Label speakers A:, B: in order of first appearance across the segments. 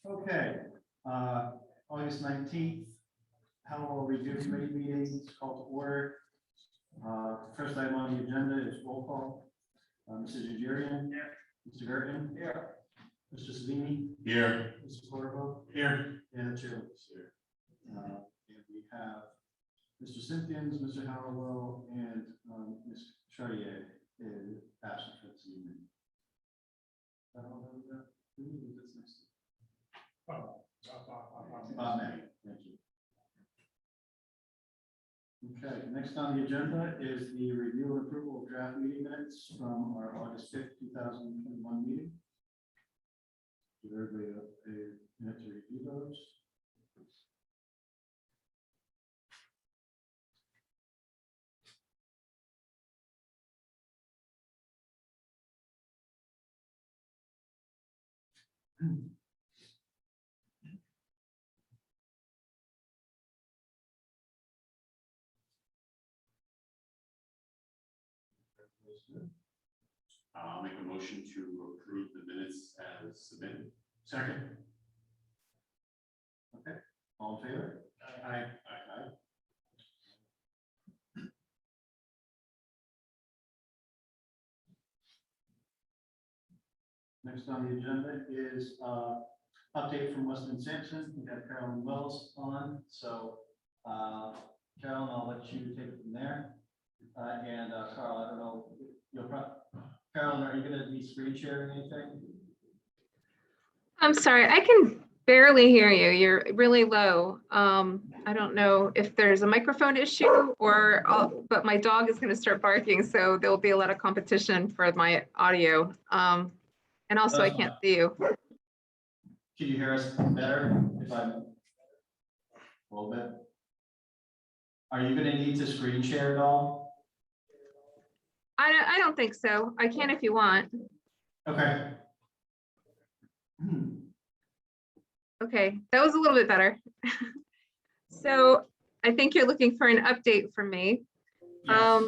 A: Okay, August 19th, Halliwell Review Committee meeting, called to order. First item on the agenda is roll call. Mrs. Adjournment. Here. Mr. Gerton. Here. Mr. Savini.
B: Here.
A: Mr. Corvo.
B: Here.
A: And the chair is here. And we have Mr. Simpkins, Mr. Halliwell, and Ms. Chartier is absent for this evening. I don't know that. Who is this next? Thank you. Okay, next on the agenda is the review and approval of draft meeting minutes from our August 5th, 2021 meeting. Give everybody a minute to review those.
B: I'll make a motion to approve the minutes as submitted. Second.
A: Okay, all in favor? Aye. Aye. Next on the agenda is update from Weston and Sampson. We have Carolyn Wells on, so Carolyn, I'll let you take it from there. And Carl, I don't know, Carolyn, are you going to be screen sharing anything?
C: I'm sorry, I can barely hear you. You're really low. I don't know if there's a microphone issue or, but my dog is going to start barking, so there'll be a lot of competition for my audio. And also, I can't see you.
A: Can you hear us better if I'm a little bit? Are you going to need to screen share at all?
C: I don't think so. I can if you want.
A: Okay.
C: Okay, that was a little bit better. So I think you're looking for an update from me.
A: Yes.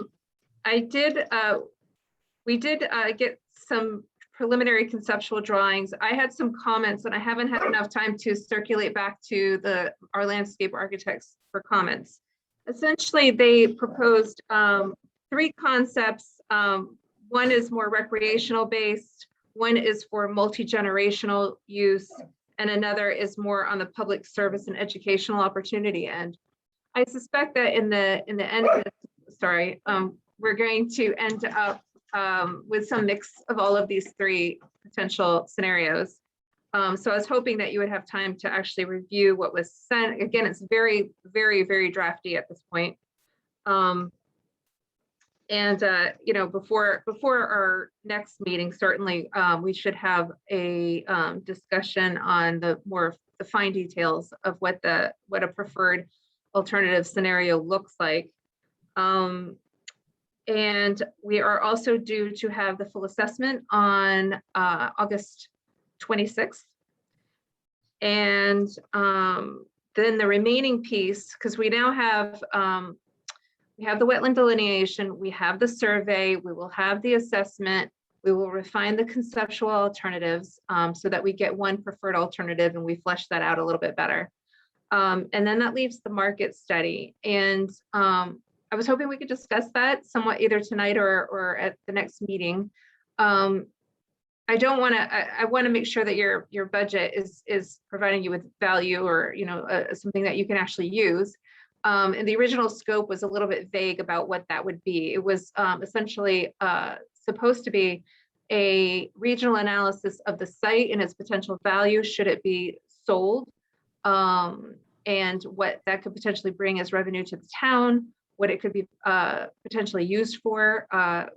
C: We did get some preliminary conceptual drawings. I had some comments and I haven't had enough time to circulate back to our landscape architects for comments. Essentially, they proposed 3 concepts. One is more recreational based, one is for multi-generational use, and another is more on the public service and educational opportunity end. I suspect that in the end of this, we're going to end up with some mix of all of these 3 potential scenarios. So I was hoping that you would have time to actually review what was sent. Again, it's very, very, very drafty at this point. You know, before our next meeting, certainly we should have a discussion on the fine details of what a preferred alternative scenario looks like. And we are also due to have the full assessment on August 26th. And then the remaining piece, because we now have we have the wetland delineation, we have the survey, we will have the assessment, we will refine the conceptual alternatives so that we get one preferred alternative and we flesh that out a little bit better. And then that leaves the market study. And I was hoping we could discuss that somewhat either tonight or at the next meeting. I want to make sure that your budget is providing you with value or, you know, something that you can actually use. And the original scope was a little bit vague about what that would be. It was essentially supposed to be a regional analysis of the site and its potential value should it be sold, and what that could potentially bring as revenue to the town, what it could be potentially used for,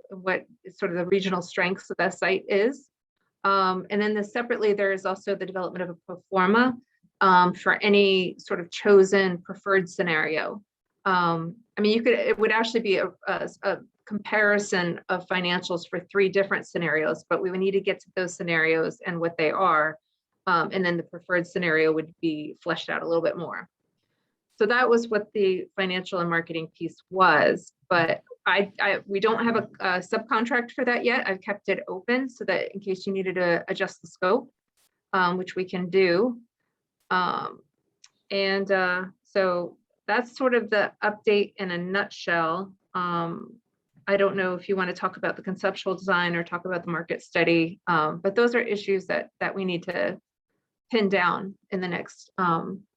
C: what sort of the regional strengths of that site is. And then separately, there is also the development of a pro forma for any sort of chosen preferred scenario. I mean, it would actually be a comparison of financials for 3 different scenarios, but we would need to get to those scenarios and what they are. And then the preferred scenario would be fleshed out a little bit more. So that was what the financial and marketing piece was, but we don't have a subcontract for that yet. I've kept it open so that in case you needed to adjust the scope, which we can do. So that's sort of the update in a nutshell. I don't know if you want to talk about the conceptual design or talk about the market study, but those are issues that we need to pin down in the next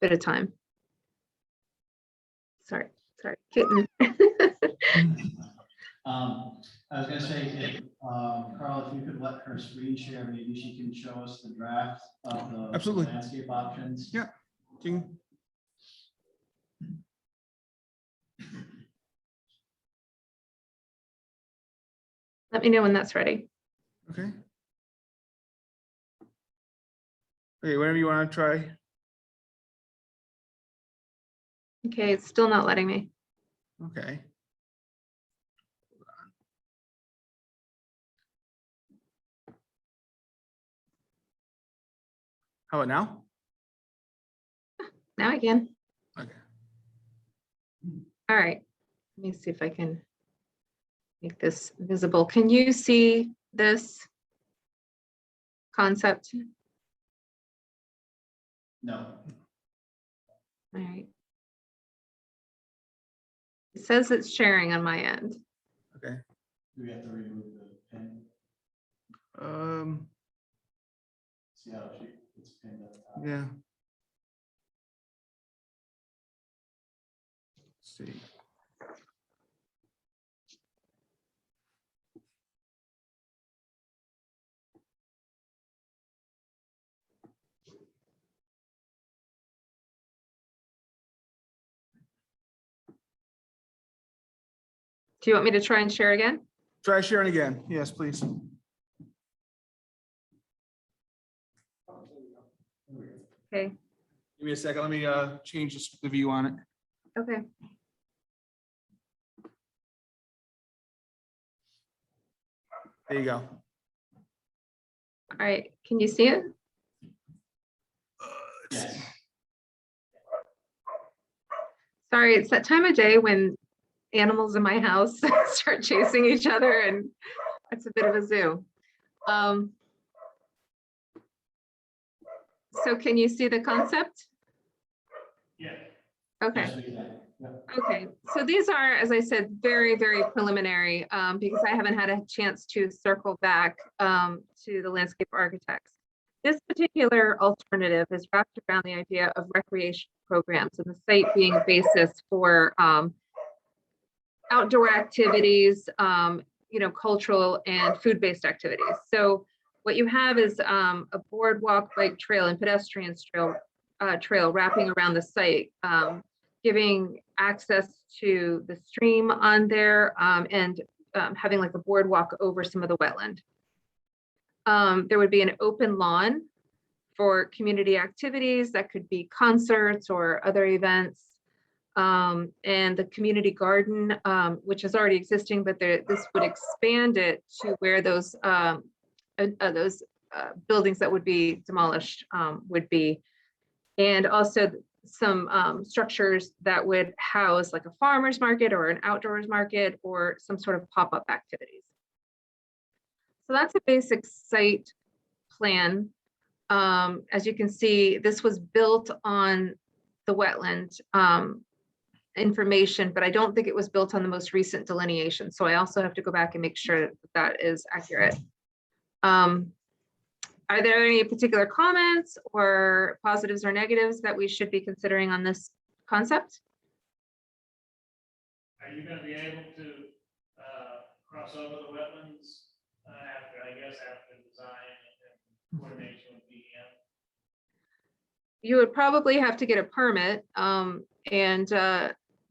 C: bit of time. Sorry, kitten.
A: I was gonna say, if, Carl, if you could let her screen share, maybe she can show us the draft of the
D: Absolutely.
A: landscape options.
D: Yeah. Ding.
C: Let me know when that's ready.
D: Okay. Okay, whenever you want to try.
C: Okay, it's still not letting me.
D: Okay. How about now?
C: Now I can.
D: Okay.
C: All right. Let me see if I can make this visible. Can you see this concept?
A: No.
C: All right. It says it's sharing on my end.
D: Okay.
A: Do we have to remove the pin? See how it's pinned up top?
D: Yeah. Let's see.
C: Do you want me to try and share again?
D: Try sharing again. Yes, please.
C: Okay.
D: Give me a second. Let me change the view on it.
C: Okay.
D: There you go.
C: All right. Can you see it?
A: Yes.
C: Sorry, it's that time of day when animals in my house start chasing each other, and it's a bit of a zoo. So can you see the concept?
A: Yeah.
C: Okay.
A: Yes, we can. Yep.
C: Okay, so these are, as I said, very, very preliminary, because I haven't had a chance to circle back to the landscape architects. This particular alternative is wrapped around the idea of recreation programs and the site being a basis for outdoor activities, cultural and food-based activities. So what you have is a boardwalk, bike trail, and pedestrian trail wrapping around the site, giving access to the stream on there, and having like a boardwalk over some of the wetland. There would be an open lawn for community activities that could be concerts or other events. And the community garden, which is already existing, but this would expand it to where those buildings that would be demolished would be. And also some structures that would house like a farmer's market or an outdoors market or some sort of pop-up activities. So that's a basic site plan. As you can see, this was built on the wetland information, but I don't think it was built on the most recent delineation. So I also have to go back and make sure that is accurate. Are there any particular comments or positives or negatives that we should be considering on this concept?
E: Are you going to be able to cross over the wetlands after design and coordination with DEM?
C: You would probably have to get a permit,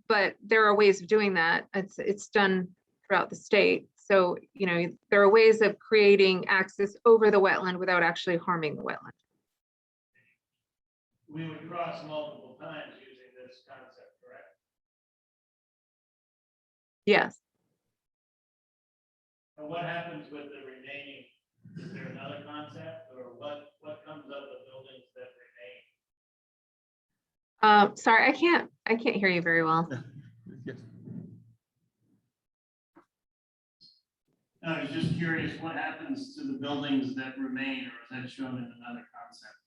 C: but there are ways of doing that. It's done throughout the state. So, there are ways of creating access over the wetland without actually harming the wetland.
E: We would cross multiple times using this concept, correct?
C: Yes.
E: And what happens with the remaining? Is there another concept, or what comes of the buildings that remain?
C: Sorry, I can't hear you very well.
D: Yes.
E: No, I was just curious, what happens to the buildings that remain, or is that shown in another concept?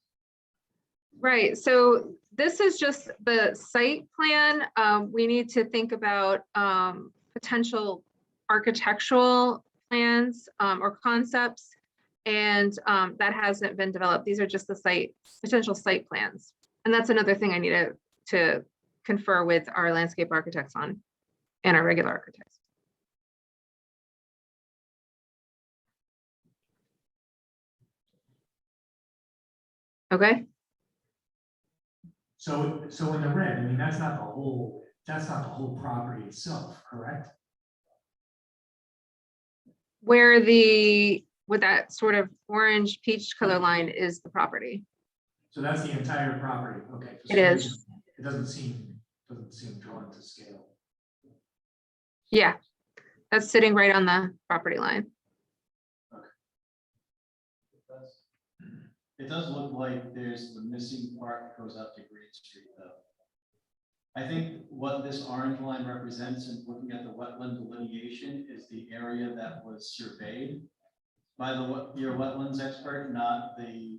C: Right, so this is just the site plan. We need to think about potential architectural plans or concepts. And that hasn't been developed. These are just the potential site plans. And that's another thing I need to confer with our landscape architects on and our regular architects. Okay.
F: So in the red, I mean, that's not the whole property itself, correct?
C: Where with that sort of orange peach color line is the property.
F: So that's the entire property, okay. For
C: It
F: some
C: is.
F: reason, It doesn't seem drawn to scale.
C: Yeah, that's sitting right on the property line.
A: It does look like there's the missing part that goes up to Green Street though. I think what this orange line represents in looking at the wetland delineation is the area that was surveyed by your wetlands expert, not the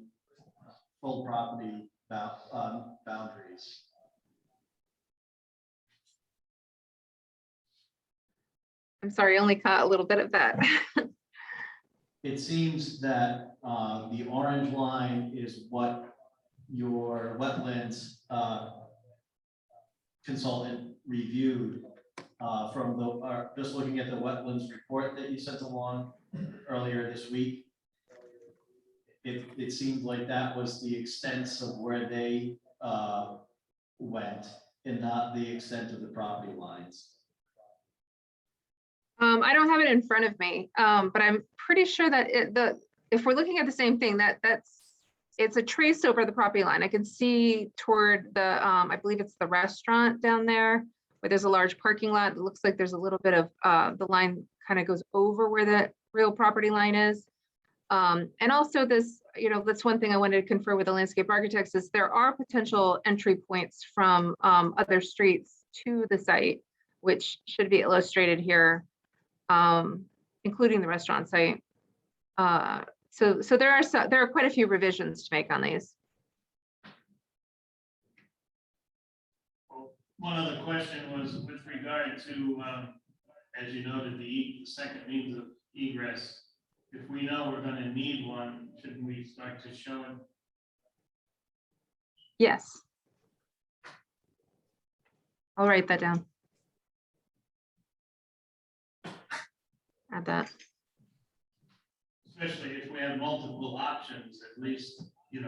A: full property boundaries.
C: I'm sorry, I only caught a little bit of that.
A: It seems that the orange line is what your wetlands consultant reviewed from just looking at the wetlands report that you sent along earlier this week. It seemed like that was the extent of where they went and not the extent of the property lines.
C: I don't have it in front of me, but I'm pretty sure that if we're looking at the same thing, it's a trace over the property line. I can see toward the, I believe it's the restaurant down there where there's a large parking lot. It looks like there's a little bit of the line kind of goes over where the real property line is. And also this, that's one thing I wanted to confer with the landscape architects is there are potential entry points from other streets to the site, which should be illustrated here, including the restaurant site. So there are quite a few revisions to make on these.
E: Well, one other question was with regard to, as you noted, the second means of egress. If we know we're going to need one, shouldn't we start to show it?
C: Yes. I'll write that down. Add that.
E: Especially if we have multiple options, at least, those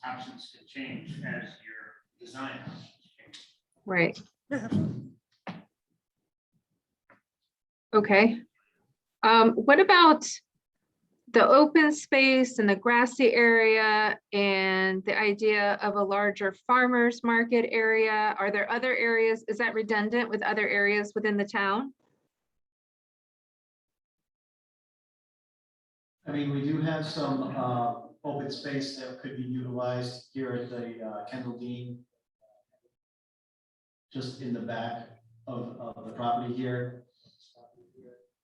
E: options can change as your design options change.
C: Right. Okay. What about the open space and the grassy area and the idea of a larger farmers market area? Are there other areas? Is that redundant with other areas within the town?
A: I mean, we do have some open space that could be utilized here at the Kendall Dean, just in the back of the property here.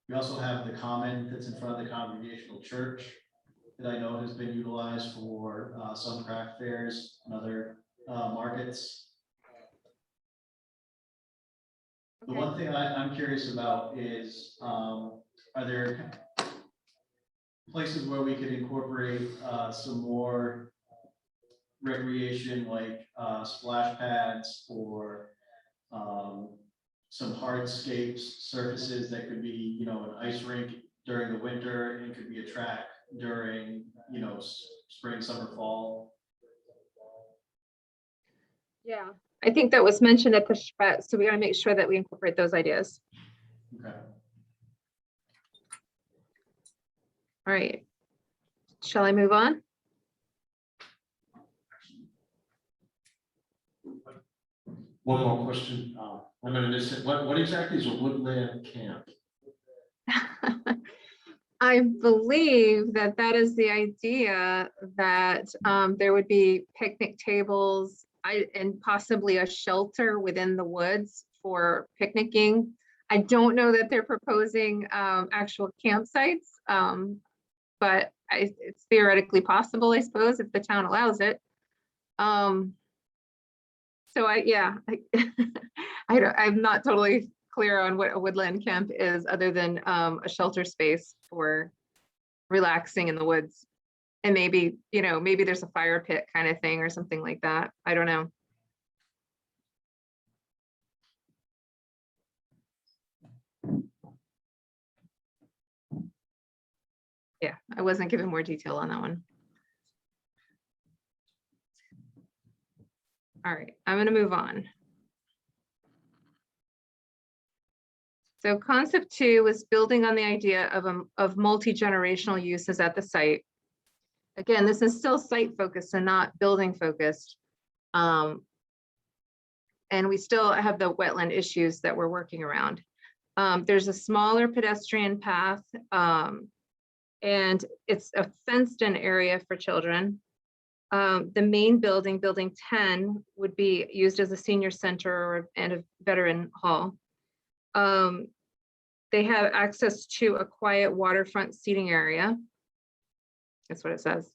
A: We also have the common that's in front of the Congregational Church that I know has been utilized for some craft fairs and other markets. The
C: Okay.
A: one thing I'm curious about is, are there places where we could incorporate some more recreation, like splash pads or some hardscapes surfaces that could be, an ice rink during the winter and could be a track during, spring, summer, fall.
C: Yeah, I think that was mentioned at the Sept, so we gotta make sure that we incorporate those ideas.
A: Okay.
C: All right. Shall I move on?
G: One more question. I'm gonna miss it. What exactly is a woodland camp?
C: I believe that is the idea that there would be picnic tables and possibly a shelter within the woods for picnicking. I don't know that they're proposing actual campsites, but it's theoretically possible, I suppose, if the town allows it. So I'm not totally clear on what a woodland camp is, other than a shelter space for relaxing in the woods. And maybe, maybe there's a fire pit kind of thing or something like that. I don't know. Yeah, I wasn't given more detail on that one. All right, I'm going to move on. So concept 2 was building on the idea of multi-generational uses at the site. Again, this is still site focused and not building focused. And we still have the wetland issues that we're working around. There's a smaller pedestrian path, and it's a fenced in area for children. The main building, building 10, would be used as a senior center and a veteran hall. They have access to a quiet waterfront seating area. That's what it says.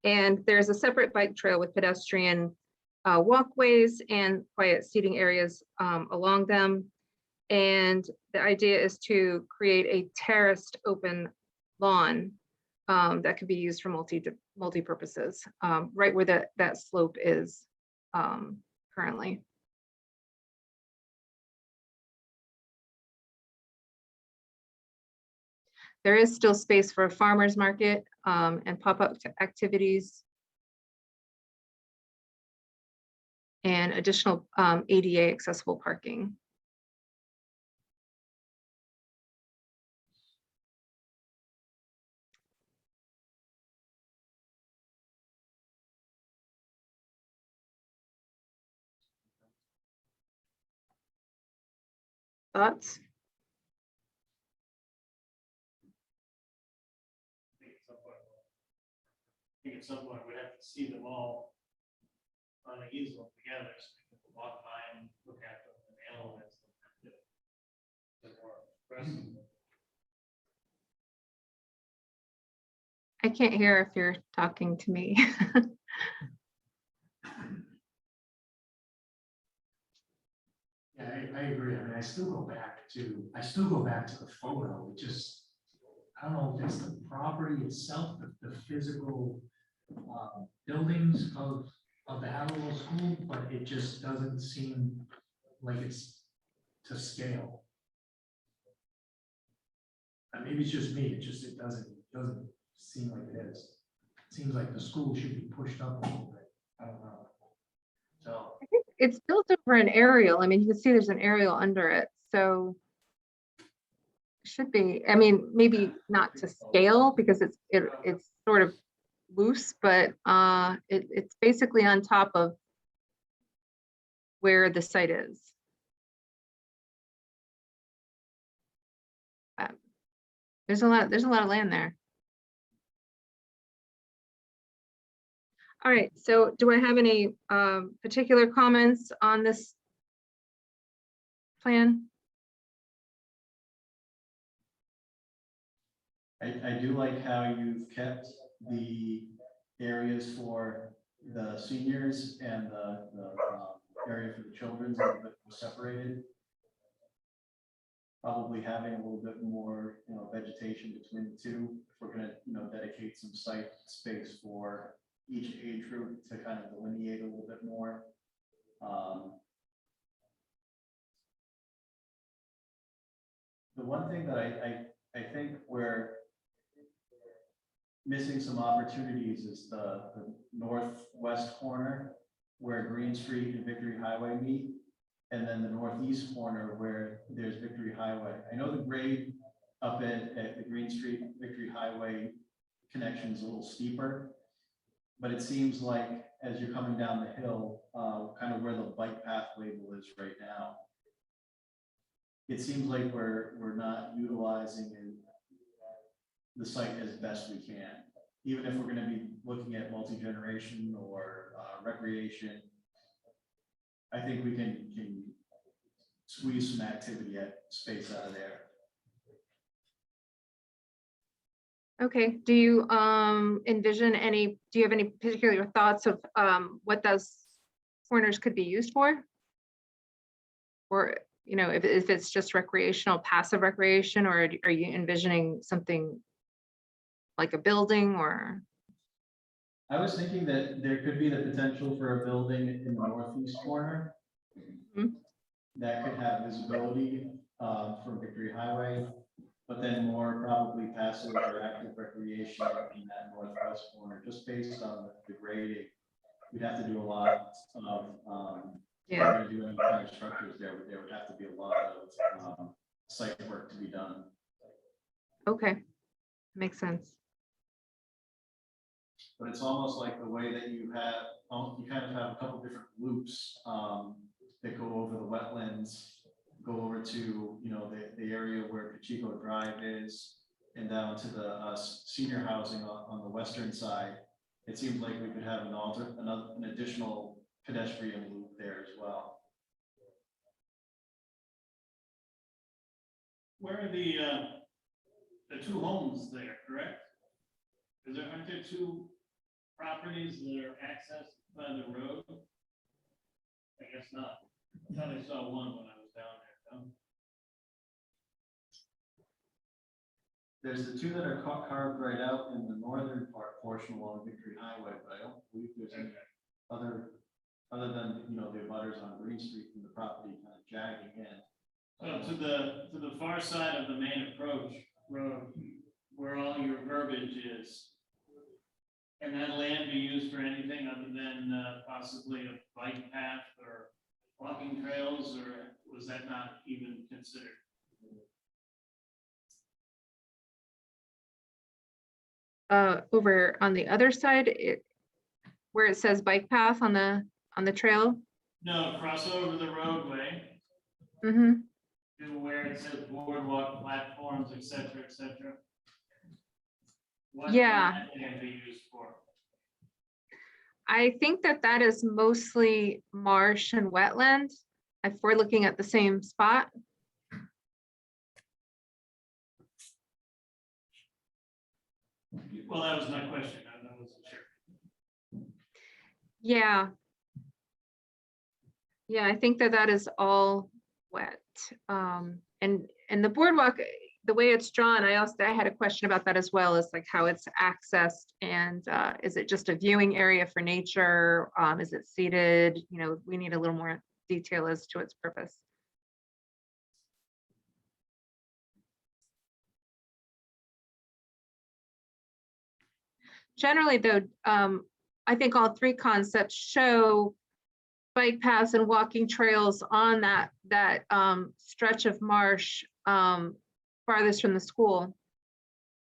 C: And there's a separate bike trail with pedestrian walkways and quiet seating areas along them. And the idea is to create a terraced open lawn that could be used for multi-purposes, right where that slope is currently. There is still space for a farmer's market and pop-up activities and additional ADA accessible parking. Thoughts?
E: I think at some point we'd have to see them all on the easel together, so we can walk by and look at them and analyze them. They're more expressive.
C: I can't hear if you're talking to me.
F: Yeah, I agree. I mean, I still go back to the photo. It just, I don't know if it's the property itself, the physical buildings of the Halliwell School, but it just doesn't seem like it's to scale. And maybe it's just me, it doesn't seem like it is. It seems like the school should be pushed up a little bit. I don't know. So.
C: It's built over an aerial. I mean, you can see there's an aerial under it, so it should be. I mean, maybe not to scale because it's sort of loose, but it's basically on top of where the site is. There's a lot of land there. All right, so do I have any particular comments on this plan?
A: I do like how you've kept the areas for the seniors and the area for the children's a little bit separated. Probably having a little bit more, vegetation between the two. If we're gonna, dedicate some site space for each age group to kind of delineate a little bit more. The one thing that I think we're missing some opportunities is the northwest corner where Green Street and Victory Highway meet, and then the northeast corner where there's Victory Highway. I know the grade up at the Green Street Victory Highway connection is a little steeper, but it seems like as you're coming down the hill, kind of where the bike path label is right now, it seems like we're not utilizing the site as best we can. Even if we're going to be looking at multi-generation or recreation, I think we can squeeze some activity space out of there.
C: Okay, do you envision do you have any particular thoughts of what those corners could be used for? Or, you know, if it's just recreational, passive recreation, or are you envisioning something like a building or?
A: I was thinking that there could be the potential for a building in the northeast corner
C: Mhm.
A: that could have visibility from Victory Highway, but then more probably passive or active recreation in that northwest corner, just based on the grading. We'd have to do a lot of, if we're gonna do any kind of structures there would have to be a lot of site work to be done.
C: Okay, makes sense.
A: But it's almost like the way that you have, you kind of have a couple different loops that go over the wetlands, go over to, you know, the area where Pacheco Drive is, and down to the senior housing on the western side. It seems like we could have an additional pedestrian loop there as well.
E: Where are the two homes there, correct? Aren't there two properties that are accessed by the road? I guess not. I thought I saw one when I was down there. No?
A: There's the two that are carved right out in the northern portion along Victory Highway, but I don't believe there's any other than, you know, the abutters on Green Street from the property kind of jagging in.
E: So to the far side of the main approach road, where all your verbiage is, can that land be used for anything other than possibly a bike path or walking trails, or was that not even considered?
C: Over on the other side, where it says bike path on the trail.
E: No, cross over the roadway
C: Mm-hmm.
E: to where it says boardwalk, platforms, et cetera, et cetera. What
C: Yeah.
E: can that be used for?
C: I think that is mostly marsh and wetland, if we're looking at the same spot.
E: Well, that was my question. I wasn't sure.
C: Yeah. Yeah, I think that is all wet. And the boardwalk, the way it's drawn, I had a question about that as well, is like how it's accessed, and is it just a viewing area for nature? Is it seated? You know, we need a little more detail as to its purpose. Generally, though, I think all three concepts show bike paths and walking trails on that stretch of marsh farthest from the school.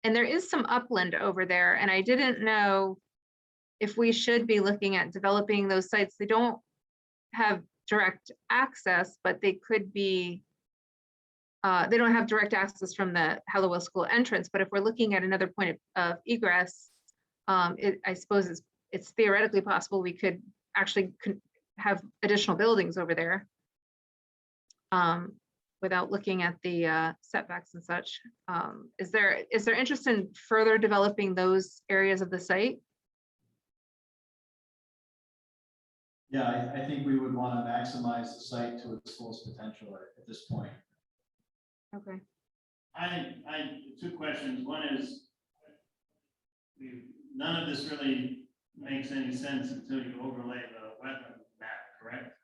C: And there is some upland over there, and I didn't know if we should be looking at developing those sites. They don't have direct access, but they could be, they don't have direct access from the Halliwell School entrance, but if we're looking at another point of egress, I suppose it's theoretically possible we could actually have additional buildings over there without looking at the setbacks and such. Is there interest in further developing those areas of the site?
A: Yeah, I think we would want to maximize the site to its fullest potential at this point.
C: Okay.
E: Two questions. One is, none of this really makes any sense until you overlay the wetland map, correct?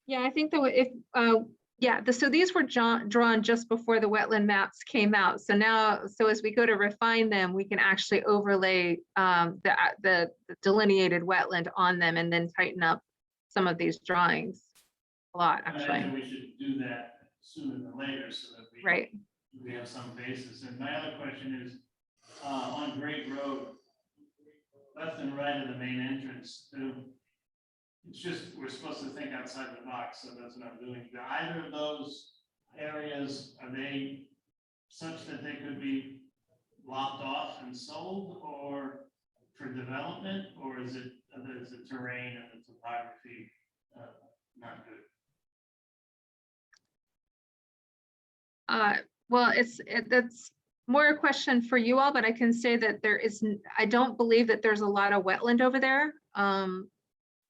C: Yeah, I think that if, so these were drawn just before the wetland maps came out. So now, as we go to refine them, we can actually overlay the delineated wetland on them and then tighten up some of these drawings a lot,
E: I
C: actually.
E: imagine we should do that sooner than later so that
C: Right.
E: we have some basis. And my other question is, on Great Road, left and right of the main entrance, it's just, we're supposed to think outside the box, so that's what I'm doing. Do either of those areas, are they such that they could be lopped off and sold, or for development, or is it the terrain and the topography not good?
C: Well, more a question for you all, but I can say that there is, I don't believe that there's a lot of wetland over there.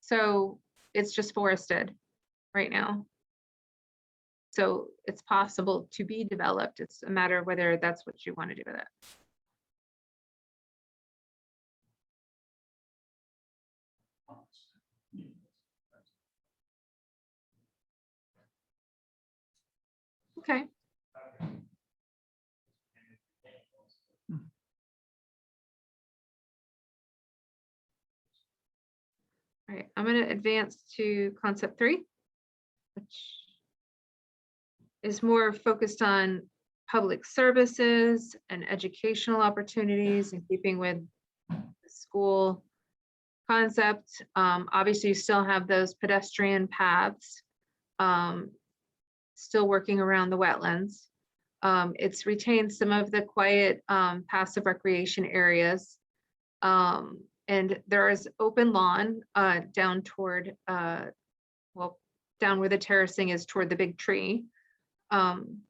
C: So it's just forested right now. So it's possible to be developed. It's a matter of whether that's what you want to do with it. Okay. All right, I'm going to advance to concept 3, which is more focused on public services and educational opportunities in keeping with the school concept. Obviously, you still have those pedestrian paths, still working around the wetlands. It's retained some of the quiet passive recreation areas. And there is open lawn down toward, well, down where the terracing is toward the big tree. And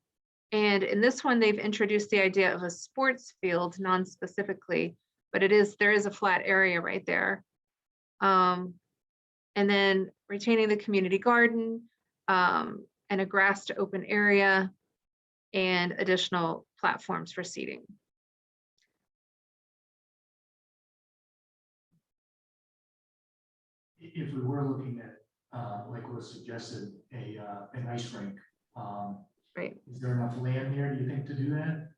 C: in this one, they've introduced the idea of a sports field non-specifically, but there is a flat area right there. And then retaining the community garden and a grassed open area and additional platforms for seating.
F: If we were looking at, like was suggested, an ice rink,
C: Right.
F: is there enough land there, do you think, to do that?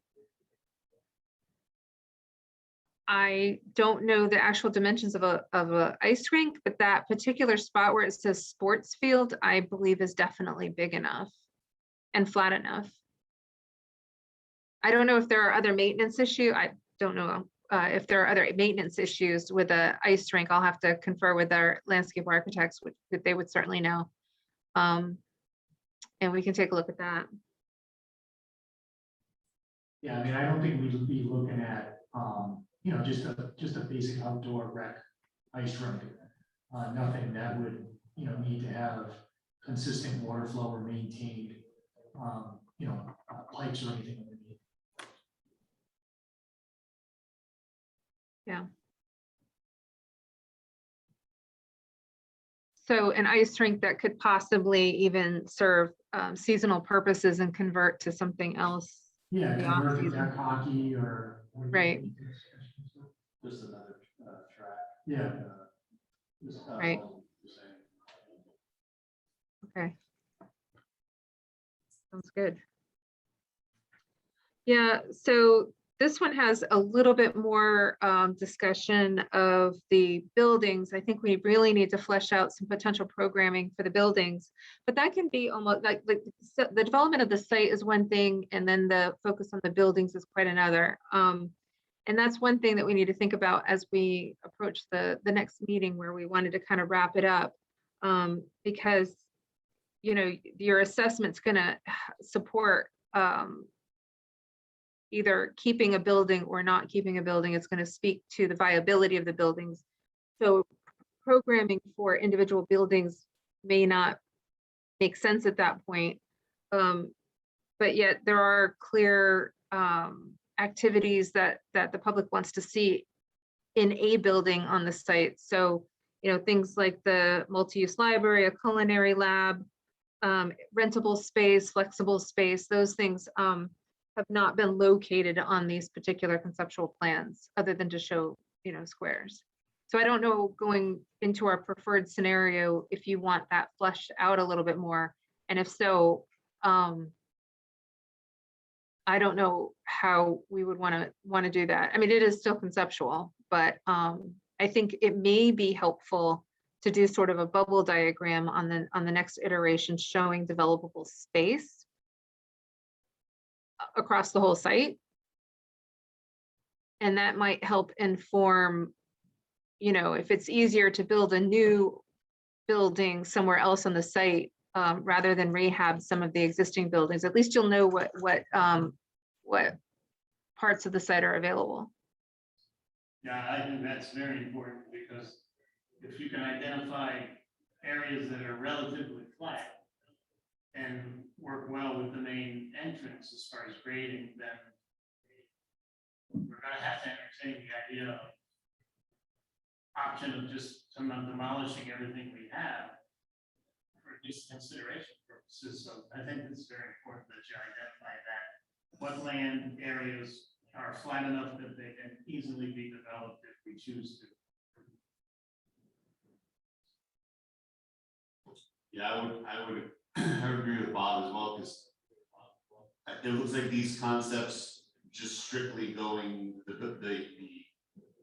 C: I don't know the actual dimensions of a ice rink, but that particular spot where it says sports field, I believe is definitely big enough and flat enough. I don't know if there are other maintenance issue. I don't know if there are other maintenance issues with a ice rink. I'll have to confer with our landscape architects, which they would certainly know. And we can take a look at that.
F: Yeah, I mean, I don't think we'd be looking at, you know, just a basic outdoor rec ice rink. Nothing that would, you know, need to have consistent water flow or maintained, you know, pipes or anything underneath.
C: Yeah. So an ice rink that could possibly even serve seasonal purposes and convert to something else.
F: Yeah,
C: in the
F: convert to
C: off-season.
F: deck hockey or.
C: Right.
A: Just another track.
F: Yeah.
A: Just,
C: Right.
A: the same.
C: Okay. Sounds good. Yeah, so this one has a little bit more discussion of the buildings. I think we really need to flesh out some potential programming for the buildings, but that can be almost like the development of the site is one thing, and then the focus on the buildings is quite another. And that's one thing that we need to think about as we approach the next meeting, where we wanted to kind of wrap it up, because you know, your assessment's going to support either keeping a building or not keeping a building. It's going to speak to the viability of the buildings. So programming for individual buildings may not make sense at that point. But yet there are clear activities that the public wants to see in a building on the site. So, you know, things like the multi-use library, a culinary lab, rentable space, flexible space, those things have not been located on these particular conceptual plans, other than to show, you know, squares. So I don't know, going into our preferred scenario, if you want that fleshed out a little bit more, and if so, I don't know how we would want to do that. I mean, it is still conceptual, but I think it may be helpful to do sort of a bubble diagram on the next iteration, showing developable space across the whole site. And that might help inform, you know, if it's easier to build a new building somewhere else on the site, rather than rehab some of the existing buildings, at least you'll know what parts of the site are available.
E: Yeah, I think that's very important, because if you can identify areas that are relatively flat and work well with the main entrance as far as grading, then we're gonna have to entertain the idea of option of just demolishing everything we have for at least consideration purposes. So I think it's very important that you identify that. What land areas are flat enough that they can easily be developed if we choose to.
B: Yeah, I would agree with Bob as well, because it looks like these concepts just strictly going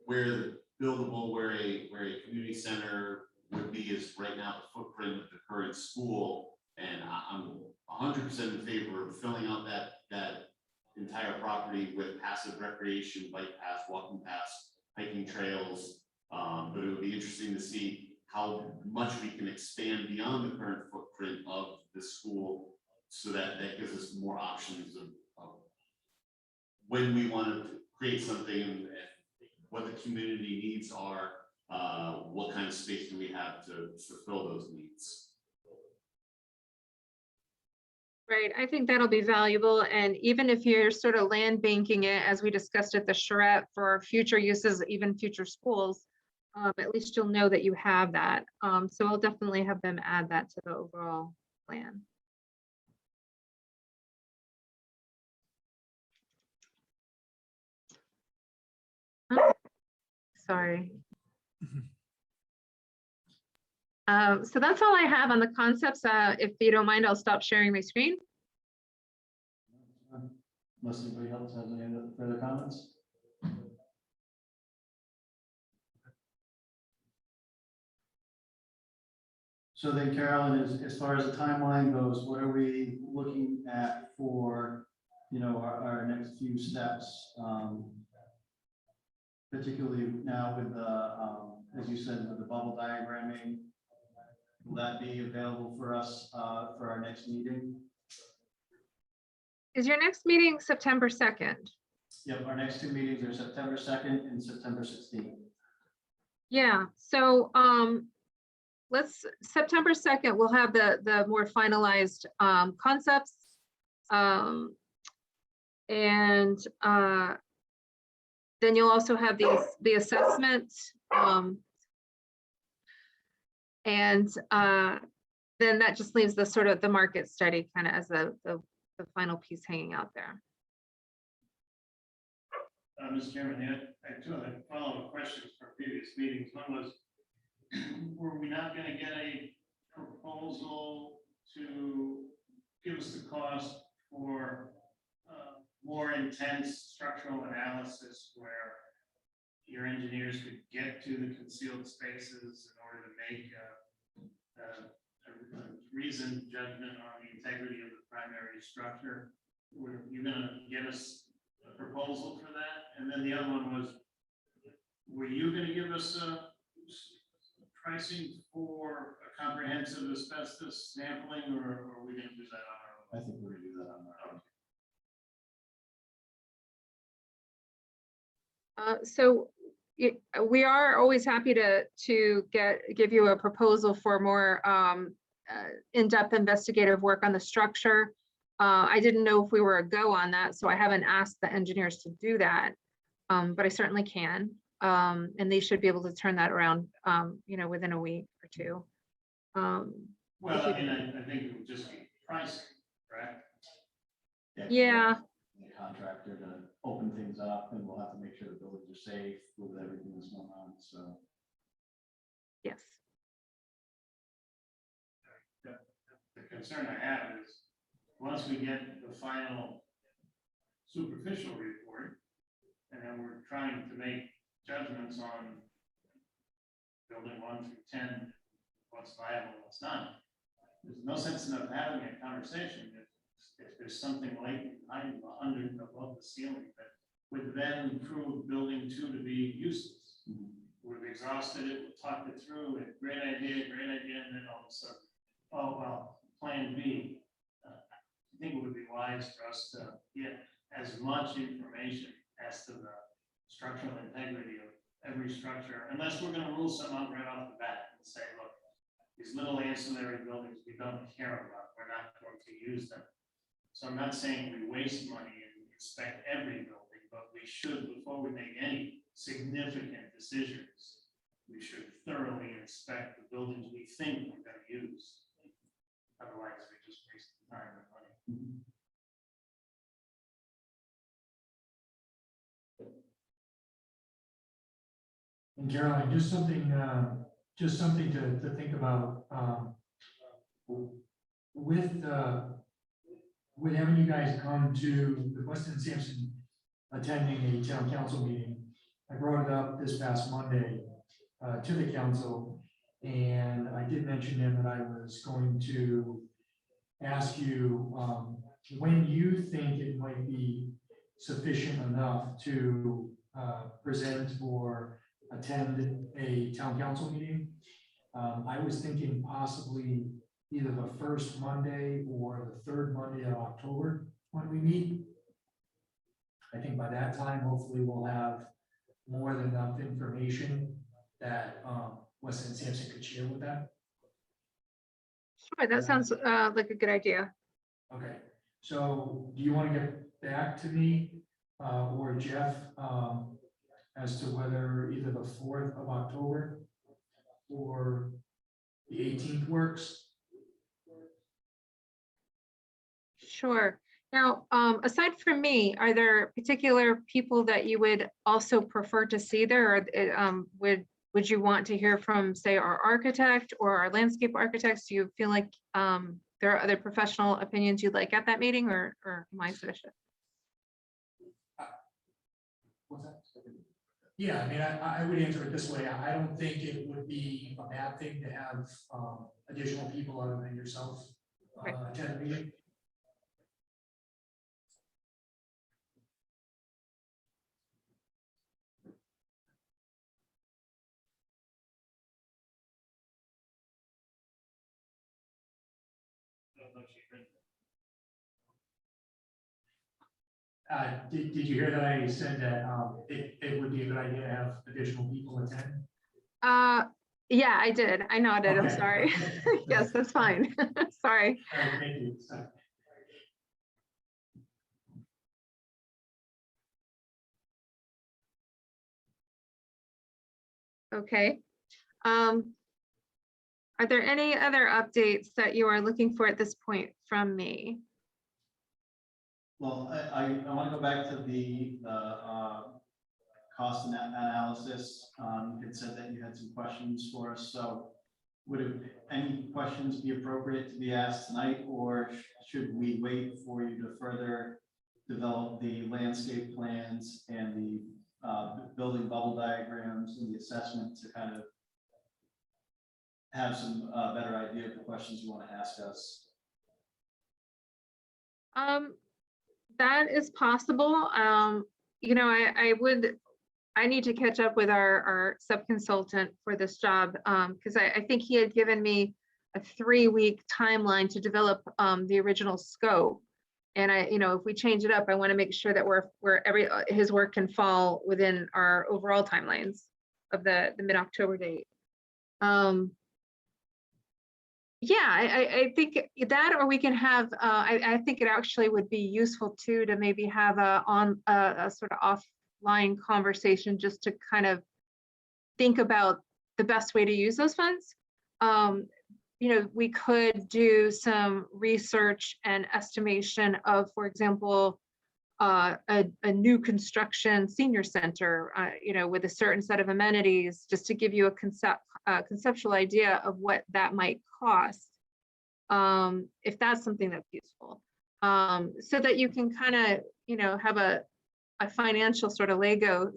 B: where the buildable, where a community center would be is right now the footprint of the current school. And I'm 100% in favor of filling out that entire property with passive recreation, bike paths, walking paths, hiking trails. But it would be interesting to see how much we can expand beyond the current footprint of the school, so that gives us more options of when we want to create something and what the community needs are, what kind of space do we have to fulfill those needs.
C: Right, I think that'll be valuable, and even if you're sort of land banking it, as we discussed at the charrette, for future uses, even future schools, at least you'll know that you have that. So I'll definitely have them add that to the overall plan. Sorry. So that's all I have on the concepts. If you don't mind, I'll stop sharing my screen.
A: Unless anybody else has any other further comments? So then, Carolyn, as far as the timeline goes, what are we looking at for, our next few steps? Particularly now with the, as you said, with the bubble diagramming, will that be available for us for our next meeting?
C: Is your next meeting September 2nd?
A: Yep, our next two meetings are September 2nd and September 16th.
C: Yeah, so September 2nd, we'll have the more finalized concepts. And then you'll also have the assessment. And then that just leaves the sort of the market study kind of as the final piece hanging out there.
E: Mr. Chairman, I have two other follow-up questions from previous meetings. One was, were we not going to get a proposal to give us the cost for more intense structural analysis where your engineers could get to the concealed spaces in order to make a reasoned judgment on the integrity of the primary structure? Were you going to give us a proposal for that? And then the other one was, were you going to give us a pricing for a comprehensive asbestos sampling, or are we going to do that on our own?
A: I think we're gonna do that on our own.
C: So we are always happy to give you a proposal for more in-depth investigative work on the structure. I didn't know if we were a go on that, so I haven't asked the engineers to do that, but I certainly can. And they should be able to turn that around, within a week or two.
E: Well, I mean, I think it would just be pricing, correct?
C: Yeah.
A: The contractor to open things up, and we'll have to make sure the buildings are safe with everything that's going on, so.
C: Yes.
E: The concern I have is, once we get the final superficial report, and then we're trying to make judgments on building 1 through 10, what's viable, what's not. There's no sense in us having a conversation if there's something like under and above the ceiling that would then prove building 2 to be useless. We've exhausted it, we've talked it through, great idea, and then all of a sudden, oh, well, plan B. I think it would be wise for us to get as much information as to the structural integrity of every structure, unless we're going to rule some out right off the bat and say, look, these little ancillary buildings we don't care about, we're not going to use them. So I'm not saying we waste money and inspect every building, but we should, before we make any significant decisions, we should thoroughly inspect the buildings we think we're gonna use. Otherwise, we just waste time and money.
F: And Caroline, just something to think about, with having you guys come to the Weston and Sampson attending a town council meeting. I brought it up this past Monday to the council, and I did mention then that I was going to ask you when you think it might be sufficient enough to present or attend a town council meeting. I was thinking possibly either the first Monday or the third Monday of October when we meet. I think by that time, hopefully we'll have more than enough information that Weston and Sampson could share with that.
C: Sure, that sounds like a good idea.
F: Okay, so do you want to get back to me or Jeff as to whether either the 4th of October or the 18th works?
C: Sure. Now, aside from me, are there particular people that you would also prefer to see there? Or would you want to hear from, say, our architect or our landscape architects? Do you feel like there are other professional opinions you'd like at that meeting, or am I sufficient?
F: What's that? Yeah, I mean, I would answer it this way. I don't think it would be a bad thing to have additional people other than yourself
C: Right.
F: attend the meeting. Did you hear that I said that it would be a good idea to have additional people attend?
C: Yeah, I did. I nodded. I'm
F: Okay.
C: sorry. Yes, that's fine. Sorry.
F: All right, thank you.
C: Okay. Are there any other updates that you are looking for at this point from me?
A: Well, I want to go back to the cost analysis. You had said that you had some questions for us, so would any questions be appropriate to be asked tonight, or should we wait for you to further develop the landscape plans and the building bubble diagrams and the assessment to kind of have some better idea of the questions you want to ask us?
C: That is possible. You know, I need to catch up with our sub-consultant for this job, because I think he had given me a 3-week timeline to develop the original scope. And you know, if we change it up, I want to make sure that his work can fall within our overall timelines of the mid-October date. Yeah, I think that, or we can have, I think it actually would be useful too, to maybe have a sort of offline conversation just to kind of think about the best way to use those funds. You know, we could do some research and estimation of, for example, a new construction senior center, you know, with a certain set of amenities, just to give you a conceptual idea of what that might cost, if that's something that's useful, so that you can kind of, you know, have a financial sort of Lego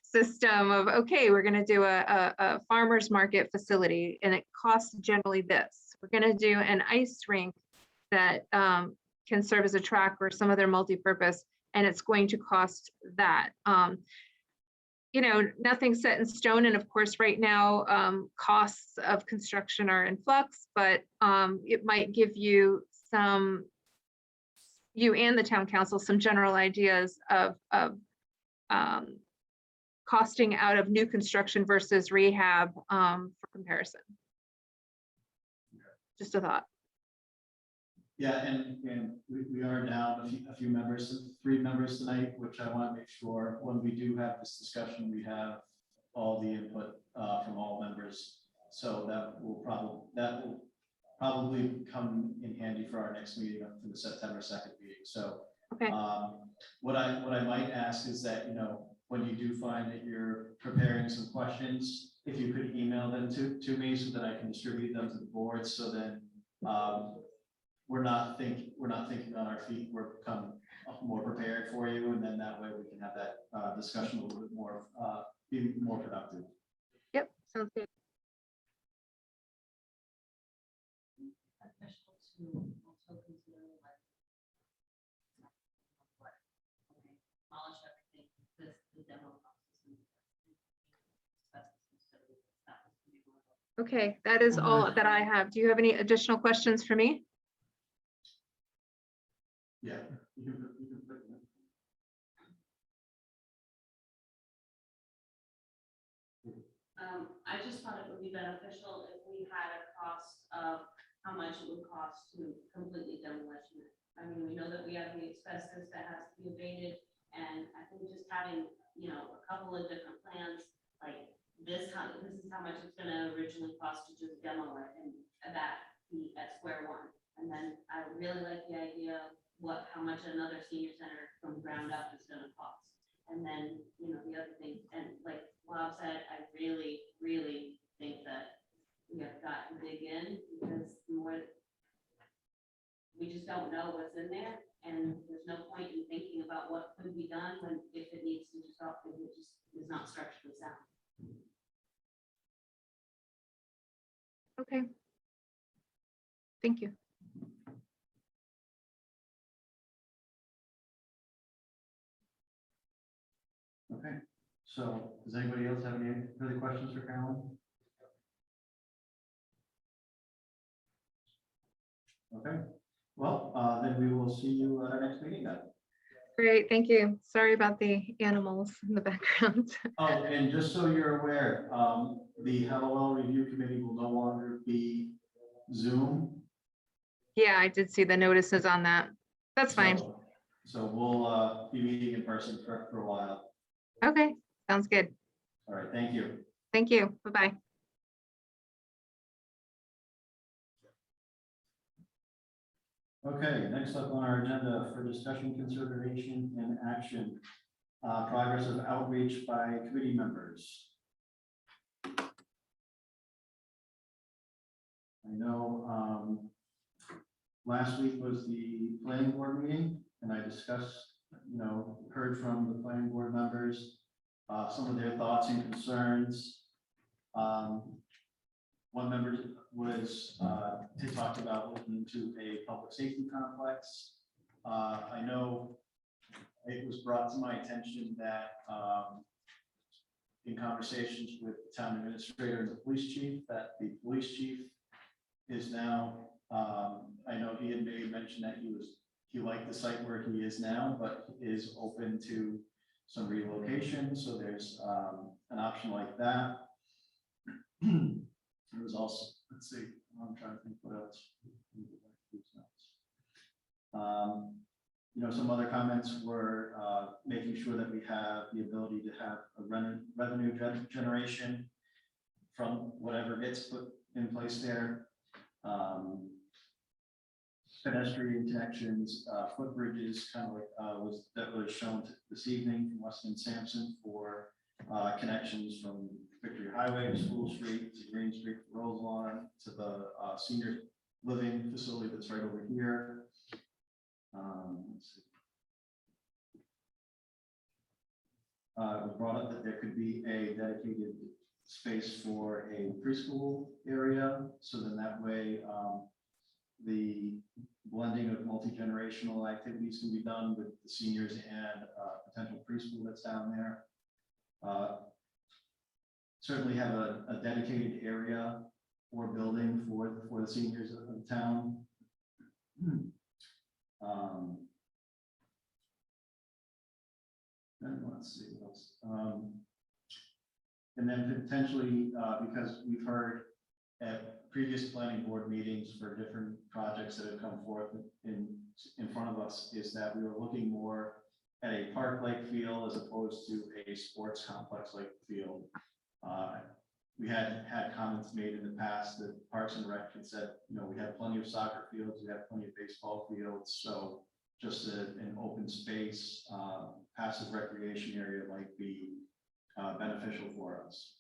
C: system of, okay, we're going to do a farmer's market facility and it costs generally this. We're going to do an ice rink that can serve as a track or some other multi-purpose, and it's going to cost that. You know, nothing's set in stone, and of course, right now, costs of construction are in flux, but it might give you and the town council some general ideas of costing out of new construction versus rehab for comparison. Just a thought.
A: Yeah, and we are down a few members, 3 members tonight, which I want to make sure when we do have this discussion, we have all the input from all members. So that will probably come in handy for our next meeting up to the September 2nd meeting. So
C: Okay,
A: what I might ask is that, when you do find that you're preparing some questions, if you could email them to me so that I can distribute them to the board, so then we're not thinking on our feet, we're become more prepared for you, and then that way we can have that discussion a little bit more, be more productive.
C: yep, sounds good.
H: Beneficial to also consider like. Demolish everything, the demo process.
C: Okay, that is all that I have. Do you have any additional questions for me?
A: Yeah. You can put it in.
H: I just thought it would be beneficial if we had a cost of how much it would cost to completely demolish it. I mean, we know that we have the asbestos that has to be abated, and I think just having, a couple of different plans, like this is how much it's gonna originally cost to just demo it, and that be at square one. And then I really like the idea of how much another senior center from ground up is gonna cost. And then, the other thing, and like Bob said, I really, really think that we have got to dig in, because we just don't know what's in there, and there's no point in thinking about what could be done when, if it needs to just stop, if it just is not structurally sound.
C: Okay. Thank you.
A: Okay, so does anybody else have any further questions for Carolyn? Okay, well, then we will see you at our next meeting then.
C: Great, thank you. Sorry about the animals in the background.
A: Oh, and just so you're aware, the Halliwell Review Committee will no longer be Zoom.
C: Yeah, I did see the notices on that. That's fine.
A: So we'll be meeting in person for a while.
C: Okay, sounds good.
A: All right, thank you.
C: Thank you. Bye-bye.
A: Okay, next up on our agenda for discussion, consideration, and action, progress of outreach by committee members. I know last week was the planning board meeting, and I discussed, heard from the planning board members, some of their thoughts and concerns. One member was to talk about looking into a public safety complex. I know it was brought to my attention that in conversations with the town administrator and the police chief, that the police chief is now, I know he had made mention that he liked the site where he is now, but is open to some relocation. So there's an option like that. There was also, let's see, I'm trying to think what else. Some other comments were making sure that we have the ability to have a revenue generation from whatever gets put in place there. Pedestrian connections, footbridges, kind of like that was shown this evening from Weston and Sampson for connections from Victory Highway to School Street to Green Street, Roselawn to the senior living facility that's right over here. Let's see. It was brought up that there could be a dedicated space for a preschool area, so then that way the blending of multi-generational activities can be done with the seniors and potential preschool that's down there. Certainly have a dedicated area or building for the seniors of the town. And let's see what else. And then potentially, because we've heard at previous planning board meetings for different projects that have come forth in front of us is that we were looking more at a park-like feel as opposed to a sports complex-like feel. We had comments made in the past that Parks and Rec had said, you know, we have plenty of soccer fields, we have plenty of baseball fields, so just an open space, passive recreation area might be beneficial for us.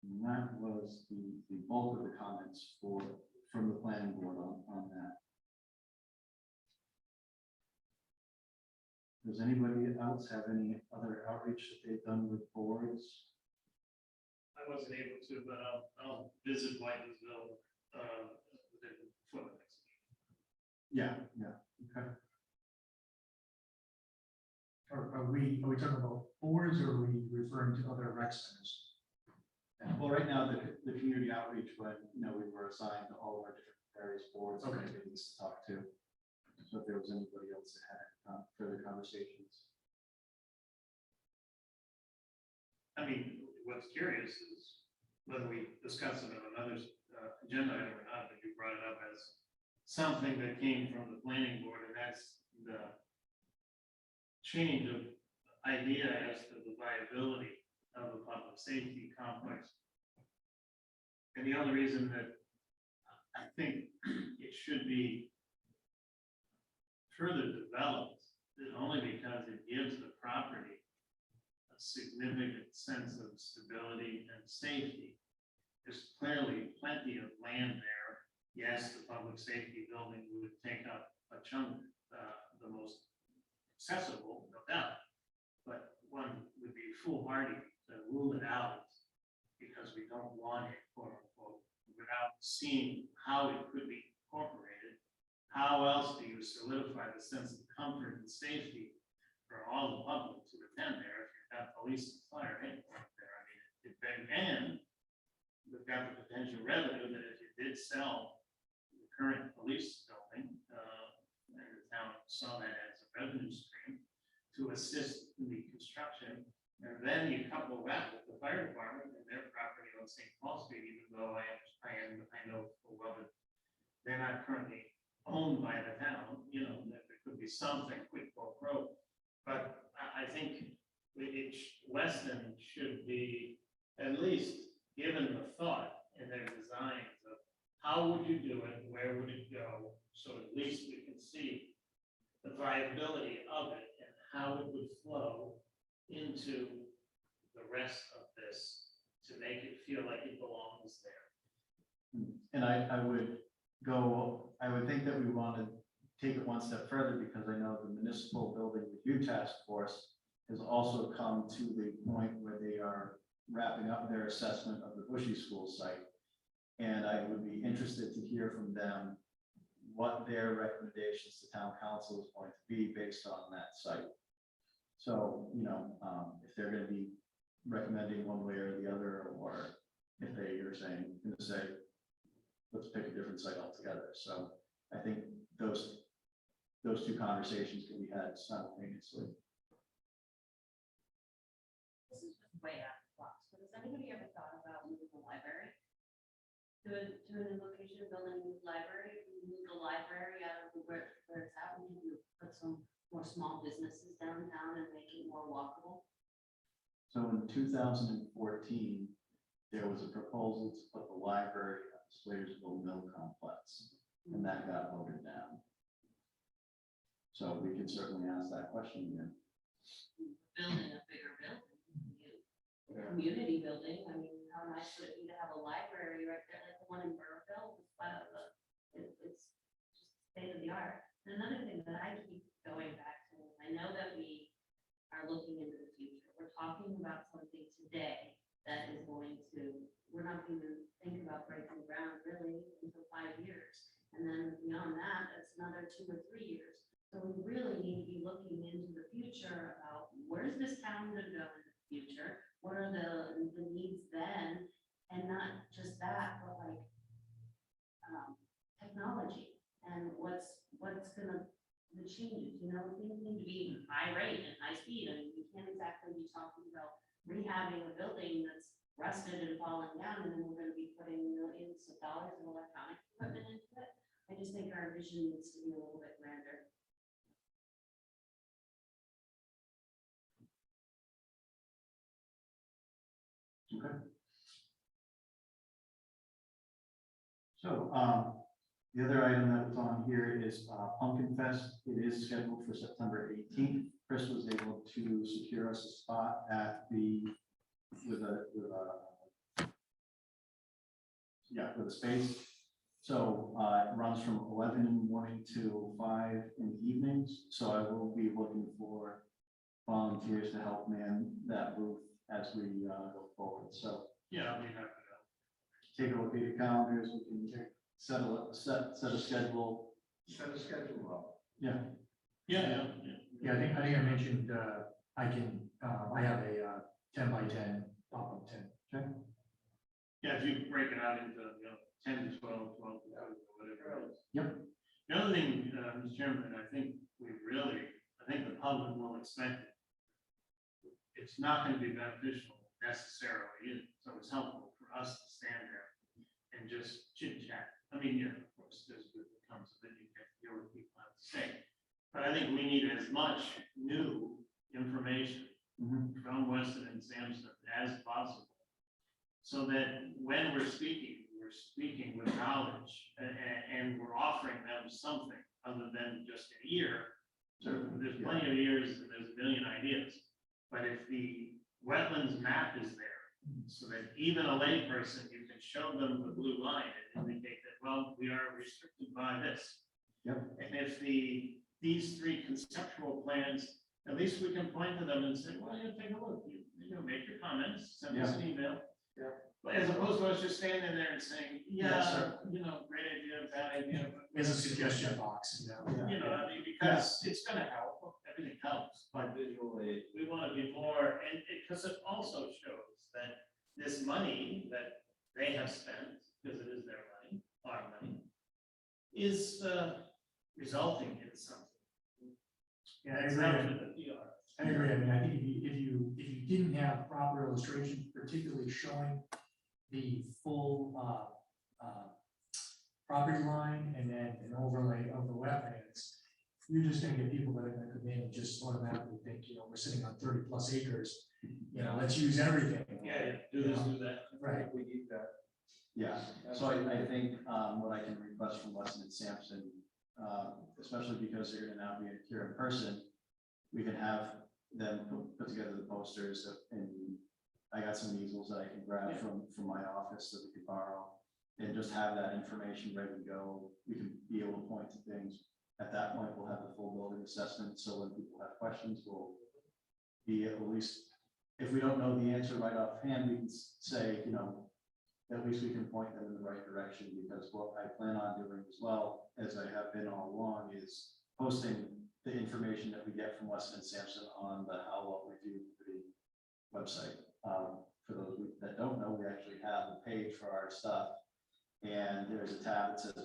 A: And that was the bulk of the comments from the planning board on that. Does anybody else have any other outreach that they've done with boards?
E: I wasn't able to, but I'll visit Whitensville, for the next meeting.
A: Yeah, okay.
F: Are we talking about boards or are we referring to other rec centers?
A: Well, right now, the community outreach, when, you know, we were assigned to all of our different various boards and
F: Okay.
A: committees to talk to. So if there was anybody else that had further conversations.
E: I mean, what's curious is whether we discuss it on another agenda item or not, but you brought it up as something that came from the planning board, and that's the change of idea as to the viability of a public safety complex. And the only reason that I think it should be further developed is only because it gives the property a significant sense of stability and safety. There's clearly plenty of land there. Yes, the public safety building would take up a chunk, the most accessible, no doubt. But one would be foolhardy to rule it out because we don't want it, quote unquote, without seeing how it could be incorporated. How else do you solidify the sense of comfort and safety for all the public to attend there if you've got police and fire headquarters there? I mean, and we've got the potential revenue that if you did sell the current police building, and the town saw that as a revenue stream to assist in the construction, and then you couple that with the fire department and their property on St. Paul Street, even though I know full well that they're not currently owned by the town, you know, that there could be something quid pro quo. But I think Weston should be at least given the thought in their designs of how would you do it, where would it go, so at least we can see the viability of it and how it would flow into the rest of this to make it feel like it belongs there.
A: And I would think that we want to take it one step further because I know the municipal building review task force has also come to the point where they are wrapping up their assessment of the Bushy School site. And I would be interested to hear from them what their recommendations to town council is going to be based on that site. So, you know, if they're going to be recommending one way or the other, or if they are saying, going to say, let's pick a different site altogether. So I think those two conversations can be had simultaneously.
H: This is just way out of the box, but has anybody ever thought about moving the library? To a new location, building a new library, move the library out of where it's at, we can put some more small businesses downtown and make it more walkable.
A: So in 2014, there was a proposal to put the library at the Slatersville Mill Complex, and that got voted down. So we can certainly ask that question again.
H: Building a bigger building, community building, I mean, how nice would it be to have a library right there, like the one in Burrville? It's just state of the art. And another thing that I keep going back to, I know that we are looking into the future. We're talking about something today that is going to, we're not going to think about breaking ground really until 5 years. And then beyond that, that's another 2 or 3 years. So we really need to be looking into the future about where's this town going to go in the future? What are the needs then? And not just that, but like technology and what's gonna, the changes, you know, things need to be high rate and high speed. I mean, we can't exactly be talking about rehabbing a building that's rusted and falling down, and then we're gonna be putting millions of dollars in electronic equipment into it. I just think our vision needs to be a little bit grander.
A: Okay. So, the other item that was on here is Pumpkin Fest. It is scheduled for September 18th. Chris was able to secure us a spot at with a space. So it runs from 11 in the morning to 5 in the evenings. So I will be looking for volunteers to help man that booth as we go forward. So
E: Yeah, I'll be happy to.
A: take a look at your calendars. We can set a schedule.
G: Set a schedule up.
A: Yeah.
E: Yeah.
F: Yeah, I think I mentioned, I have a 10 by 10 pop-up tent.
E: Yeah, if you break it out into, 10 to 12, 12 to whatever it is.
A: Yep.
E: The other thing, Mr. Chairman, I think the public will expect it. It's not going to be beneficial necessarily, so it's helpful for us to stand there and just chit chat. I mean, yeah, of course, there's good that comes of it, you get to hear what people have to say. But I think we need as much new information from Weston and Sampson as possible. So that when we're speaking with knowledge and we're offering them something other than just an ear. So there's plenty of ears and there's a million ideas. But if the wetlands map is there, so that even a layperson, you can show them the blue line and indicate that, well, we are restricted by this.
A: Yep.
E: And if these three conceptual plans, at least we can point to them and say, well, take a look, you make your comments, send us an email.
A: Yeah.
E: But as opposed to us just standing there and saying,
A: Yes, sir.
E: great idea, bad idea. but
F: There's a suggestion box,
E: I mean, because it's gonna help, everything helps, but
G: Visually.
E: we want to be more, and because it also shows that this money that they have spent, because it is their money, our money, is resulting in something.
F: Yeah, I
E: It's
F: agree.
E: not for the PR.
F: I agree. I mean, I think if you didn't have proper illustrations, particularly showing the full property line and then an overlay of the wetlands, you're just gonna get people that are gonna come in and just automatically think, we're sitting on 30+ acres, let's use everything.
E: Do this, do that.
F: Right.
G: We need that.
A: Yeah, so I think what I can request from Weston and Sampson, especially because they're gonna now be here in person, we can have them put together the posters and I got some easels that I can grab from my office that we could borrow and just have that information ready to go. We can be able to point to things. At that point, we'll have the full building assessment. So when people have questions, we'll be at least, if we don't know the answer right offhand, we can say, at least we can point them in the right direction, because what I plan on doing as well, as I have been all along, is posting the information that we get from Weston and Sampson on the Halliwell Review Committee website. For those that don't know, we actually have a page for our stuff, and there's a tab that says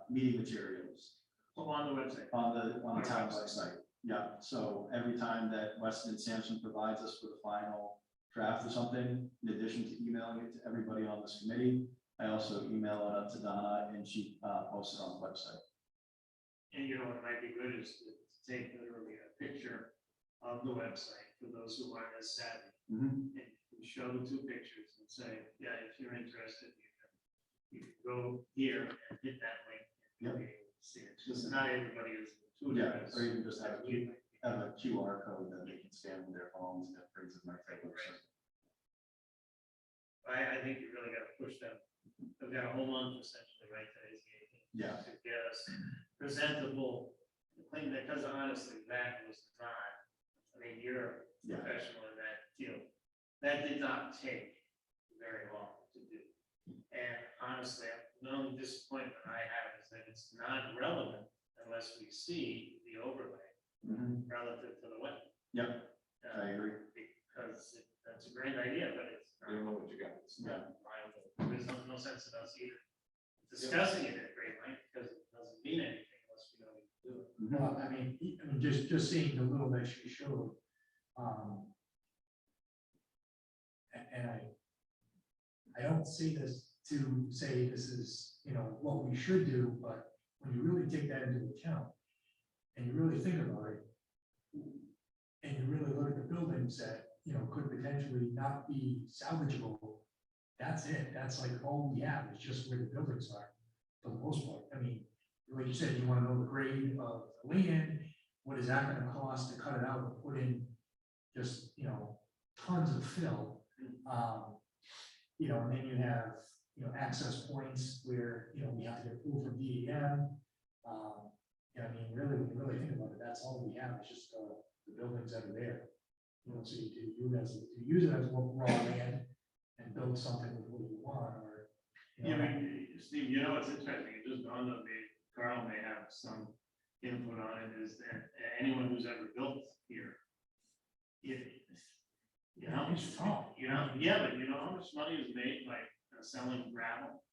A: meeting materials
E: On the website.
A: on the town website. Yeah, so every time that Weston and Sampson provides us with a final draft or something, in addition to emailing it to everybody on this committee, I also email it up to Donna and she posts it on the website.
E: And what might be good is to take literally a picture of the website for those who aren't as savvy. And show the two pictures and say, yeah, if you're interested, you can go here and hit that link. And you'll be able to see it. Because not everybody is intuitive.
A: Yeah, or even just have a QR code that they can scan with their phones and that brings it right to the website.
E: I think you really got to push them. They've got a whole month essentially, right? Today's the 18th.
A: Yeah.
E: To get us presentable, clean, because honestly, that was not, you're a professional in that field. That did not take very long to do. And honestly, the only disappointment I have is that it's not relevant unless we see the overlay relative to the wet.
A: Yep, I agree.
E: Because that's a great idea, but it's
G: I don't know what you got.
E: it's not viable. There's no sense in us either discussing it at great length, because it doesn't mean anything unless we know we can do it.
F: Well, I mean, just seeing the little that she showed, And I don't say this to say this is, you know, what we should do, but when you really take that into account and you really think about it, and you really look at the buildings that, you know, could potentially not be salvageable, that's it. That's like all we have is just where the buildings are for the most part. I mean, like you said, you want to know the grade of the land, what is that gonna cost to cut it out and put in just, you know, tons of fill. You know, and then you have, you know, access points where, you know, we have to get approval from DEM. I mean, really, when you really think about it, that's all we have, is just the buildings that are there. You know, so you use it as raw land and build something with what you want, or. You
E: Yeah,
F: know,
E: I mean, Steve, you know, it's interesting, it just dawned on me, Carl may have some input on it, is that anyone who's ever built here, you know,
F: It's tough.
E: you know, yeah, but you know how much money is made by selling gravel?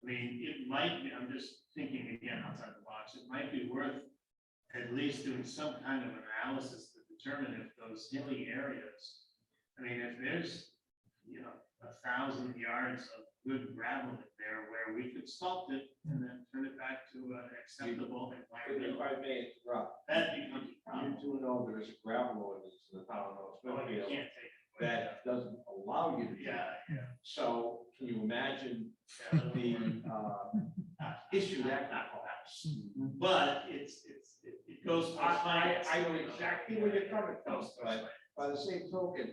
E: I mean, it might be, I'm just thinking again outside the box, it might be worth at least doing some kind of analysis to determine if those hilly areas, I mean, if there's, you know, 1,000 yards of good gravel in there where we could sculpt it and then turn it back to an acceptable environment,
I: If I may interrupt,
E: that becomes a problem.
I: you do know there is a gravel ordinance in the town of
E: Oh, you
I: Smithfield
E: can't take it away.
I: that doesn't allow you to do that.
E: Yeah,
I: So can you imagine
E: yeah.
I: the issue that could cause?
E: But it goes. to
I: I know exactly where you're coming from,
E: Goes to
I: but
E: science.
I: by the same token,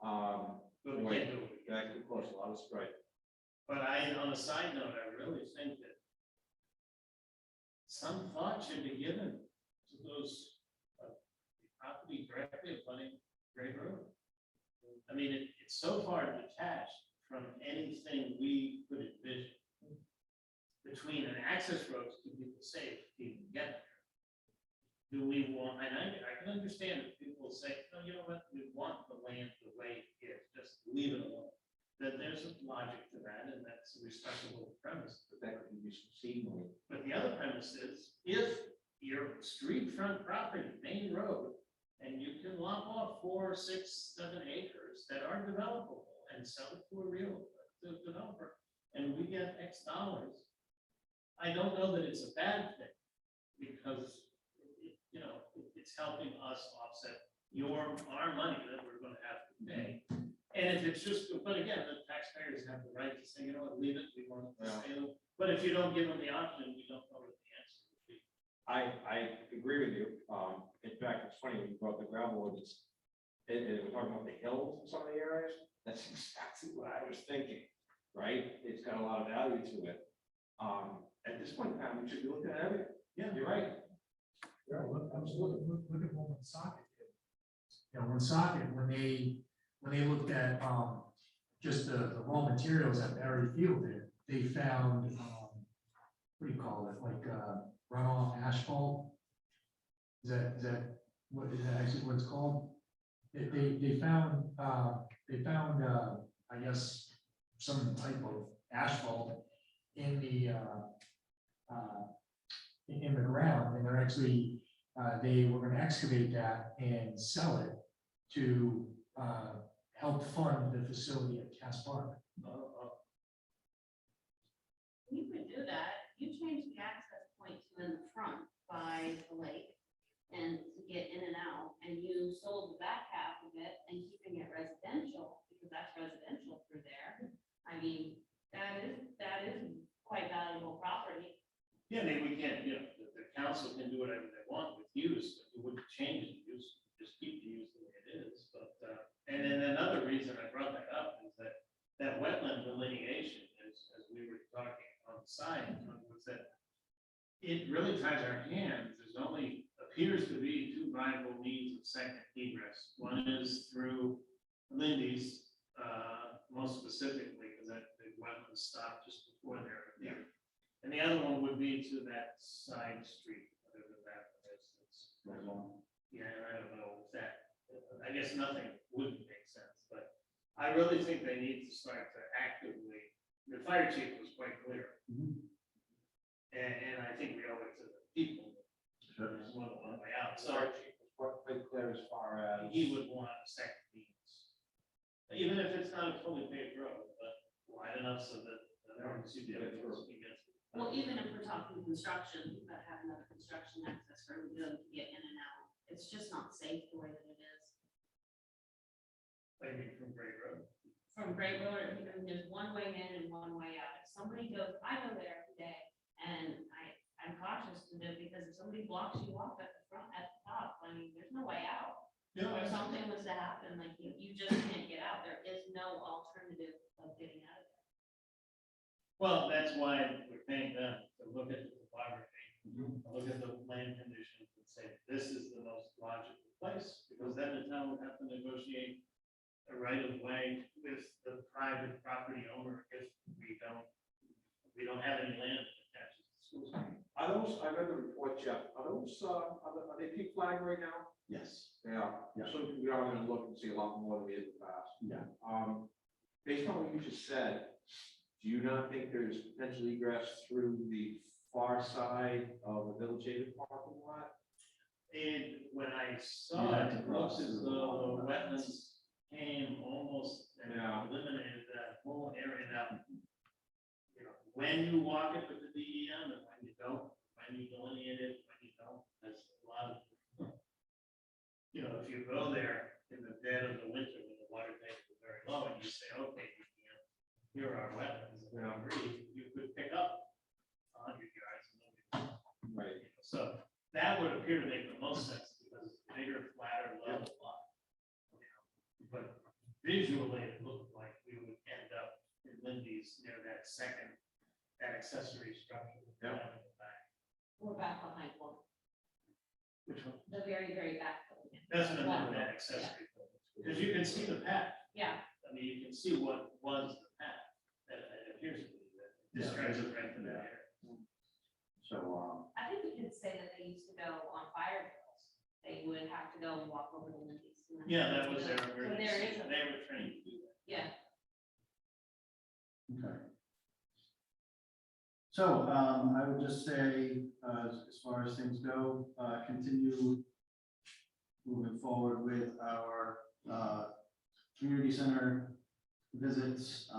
E: But we
I: wait,
E: can't do it.
I: that could cause a lot of strife.
E: But on a side note, I really think that some thought should be given to those property directly abutting Gray Road. I mean, it's so far detached from anything we could envision. Between an access road to keep people safe, to even get there. Do we want, and I can understand if people say, no, you know what, we want the land the way it is, just leave it alone. That there's a logic to that, and that's a respectable premise.
I: But that could be exceedingly.
E: But the other premise is, if your street front property, main road, and you can lop off 4, 6, 7 acres that are developable and sell it to a real developer, and we get X dollars, I don't know that it's a bad thing, because, you know, it's helping us offset our money that we're gonna have to pay. And if it's just, but again, the taxpayers have the right to say, you know what, leave it, we want to stay. But if you don't give them the option, you don't know what the answer would be.
I: I agree with you. In fact, it's funny when you brought the gravel ordinance, and we're talking about the hills in some of the areas. That's exactly what I was thinking, right? It's got a lot of value to it. At this point in time, we should be looking at everything.
E: Yeah.
I: You're right.
F: Yeah, look at what Woonsocket did. You know, Woonsocket, when they looked at, just the raw materials that Barry Field did, they found, what do you call it, like, runoff asphalt? Is that actually what it's called? They found, I guess, some type of asphalt in the ground, and they're actually, they were gonna excavate that and sell it to, help fund the facility at Cass Park.
H: You could do that. You change the access point to in the front by the lake and to get in and out, and you sold the back half of it and keeping it residential, because that's residential through there. I mean, that is quite valuable property.
E: Yeah, I mean, we can't, you know, the council can do whatever they want with use, but you wouldn't change the use, just keep the use the way it is, but, and then another reason I brought that up is that wetland delineation is, as we were talking on the side, was that it really ties our hands. There's only appears to be 2 viable means of second egress. One is through Lindy's, most specifically, because that big wetland stop just before there. Yeah. And the other one would be to that side street, whatever that is. Yeah, and I don't know if that, I guess nothing would make sense, but I really think they need to start to actively, the fire chief was quite clear. And I think we owe it to the people. As well, on the way out, so.
I: Quite clear as far as
E: he would want a second means. Even if it's not a fully paved road, but wide enough so that the emergency vehicles can get.
H: Well, even if we're talking construction, you've got to have enough construction access for them to get in and out. It's just not safe the way that it is.
E: Maybe from Great Road.
H: From Great Road, I mean, there's one way in and one way out. If somebody goes, I go there every day, and I'm cautious to do, because if somebody blocks you off at the front, at the top, I mean, there's no way out. Or if something was to happen, like, you just can't get out. There is no alternative of getting out of there.
E: Well, that's why we're paying them to look at the topography, look at the land conditions and say, this is the most logical place, because then the town would have to negotiate a right of way with the private property owner if we don't have any land that attaches to schools.
I: Are those, I read the report, Jeff, are those, are they peak flagged right now?
B: Yes.
I: They are.
B: Yeah.
I: So we are gonna look and see a lot more than we did in the past.
B: Yeah.
I: Based on what you just said, do you not think there's potential egress through the far side of the Village Haven parking lot?
E: And when I
B: You
E: saw
B: have
E: it,
B: to
E: it looks
B: cross
E: as
B: through
E: though the
B: the
E: wetlands came almost and
I: Yeah.
E: eliminated that whole area now. You know, when you walk it with the DEM and when you don't, when you delineate it, when you don't, that's a lot of. You know, if you go there in the dead of the winter when the water tank is very low and you say, okay, DEM, here are wetlands, and I agree, you could pick up 100 yards. And nobody would know.
I: Right.
E: So that would appear to make the most sense because it's a bigger, flatter, level lot. You know, but visually, it looked like we would end up in Lindy's near that accessory structure.
I: Yeah.
E: down in the back.
H: We're back behind one,
E: Which one?
H: the very, very back.
E: That's what I meant, that accessory. Because you can see the path.
H: Yeah,
E: I mean, you can see what was the path. That it appears to be that. This
B: Yeah,
E: stretches right to the air.
B: So,
H: I think we could say that they used to go on fire drills. They would have to go and walk over the Lindy's. and then-
E: Yeah, that was their
H: So there
E: emergency.
H: is a,
E: They were trained to do that.
H: yeah.
A: Okay. So, I would just say, as far as things go, continue moving forward with our, community center visits.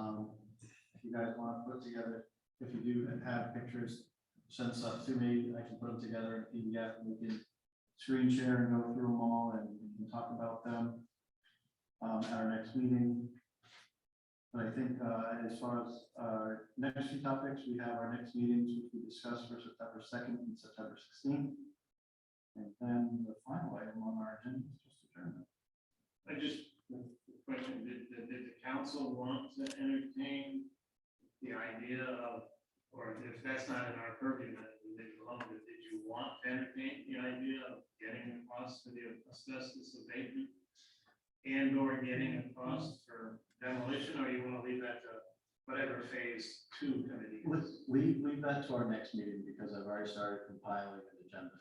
A: If you guys want to put together, if you do have pictures, send stuff to me, I can put them together in PDF, and we can screen share and go through them all, and we can talk about them at our next meeting. But I think, as far as our next few topics, we have our next meetings, which we discussed for September 2nd and September 16th. And then the final item on our agenda is just adjournment.
E: I just, question, did the council want to entertain the idea of, or if that's not in our purview, then we leave it alone, but did you want to entertain the idea of getting a cost for the asbestos abatement? And or getting a cost for demolition, or you want to leave that to whatever phase 2 committee is?
A: We leave that to our next meeting, because I've already started compiling an agenda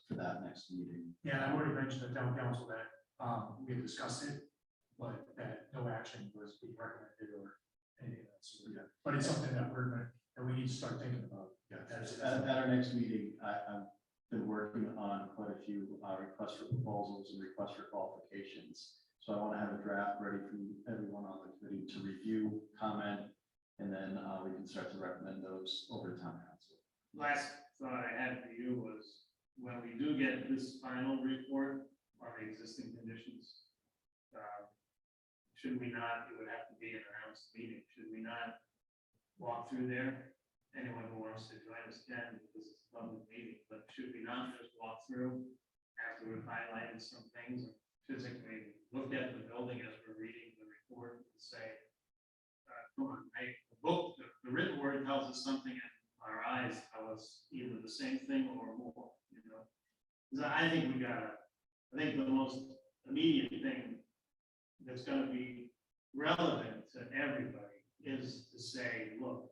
A: for that next meeting.
F: Yeah, I've already mentioned to town council that, we had discussed it, but that no action was being recommended or anything of that sort. Yeah. But it's something that that we need to start thinking about. Yeah.
A: At our next meeting, I've been working on quite a few requests for proposals and requests for qualifications. So I want to have a draft ready for everyone on the committee to review, comment, and then we can start to recommend those over to town council.
E: Last thought I had for you was, when we do get this final report on the existing conditions, should we not, it would have to be an announced meeting, should we not walk through there? Anyone who wants to join us can, because it's a public meeting, but should we not just walk through after we've highlighted some things, and physically look at the building as we're reading the report and say, come on, the book, the written word tells us something, and our eyes tell us either the same thing or more, you know? 'Cause I think I think the most immediate thing that's gonna be relevant to everybody is to say, look,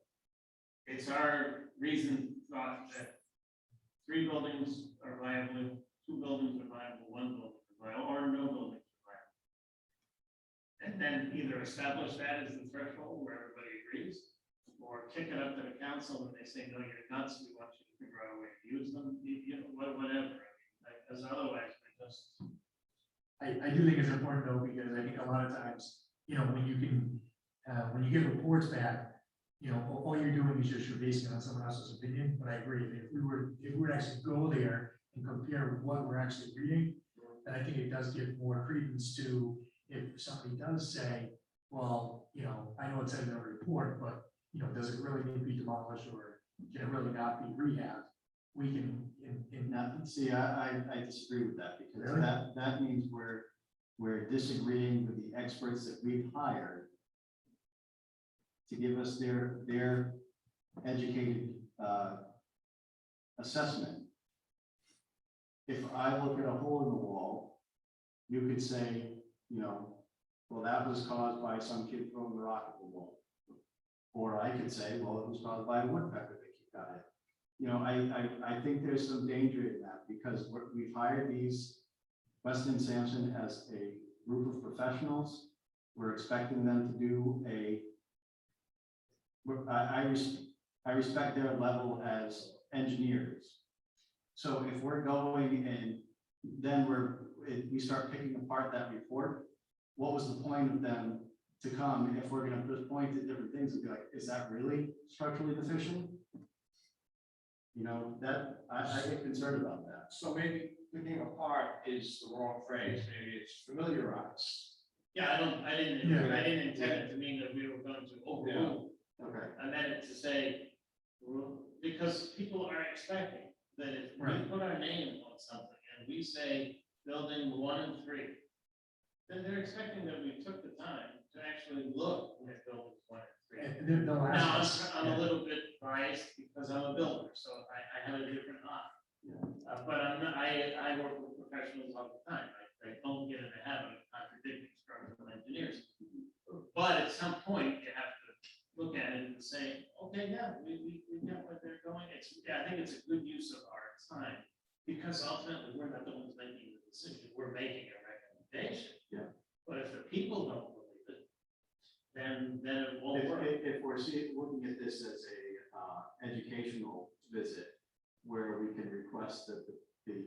E: it's our reason thought that 3 buildings are viable, 2 buildings are viable, 1 building is viable, or no buildings are viable. And then either establish that as the threshold where everybody agrees, or kick it up to the council and they say, no, you're nuts, we want you to figure out a way to use them, you know, whatever. I mean, because otherwise, we're just
F: I do think it's important though, because I think a lot of times, when you can, when you get reports back, all you're doing is just you're basing it on someone else's opinion, but I agree, if we were to actually go there and compare what we're actually reading, then I think it does give more credence to, if somebody does say, well, I know it said in the report, but, does it really need to be demolished, or can it really not be rehabbed? We can,
A: Now, see, I disagree with that, because
F: Really?
A: that means we're disagreeing with the experts that we've hired to give us their educated assessment. If I look at a hole in the wall, you could say, well, that was caused by some kid throwing a rock at the wall. Or I could say, well, it was caused by a woodpecker that got it. I think there's some danger in that, because we've hired these Weston and Sampson as a group of professionals. We're expecting them to do I respect their level as engineers. So if we're going and then we start picking apart that report, what was the point of them to come if we're gonna just point at different things and be like, is that really structurally deficient? That, I get concerned about that.
I: So maybe picking apart is the wrong phrase, maybe it's familiarize.
E: Yeah, I didn't intend it to mean that we were going to overrule.
A: Okay.
E: I meant it to say, because people are expecting that if we
F: Right.
E: put our name on something and we say building 1 and 3, then they're expecting that we took the time to actually look at buildings 1 and 3.
F: and they'll ask
E: Now,
F: us.
E: I'm a little bit biased because I'm a builder, so I have a different eye.
A: Yeah.
E: But I'm not, I work with professionals all the time. I don't get in the habit of contradicting structural engineers. But at some point, you have to look at it and say, okay, yeah, we get where they're going. I think it's a good use of our time, because ultimately, we're not the ones making the decision. We're making a recommendation.
A: Yeah.
E: But if the people don't believe it, then it won't work.
A: If we're looking at this as a educational visit, where we can request that the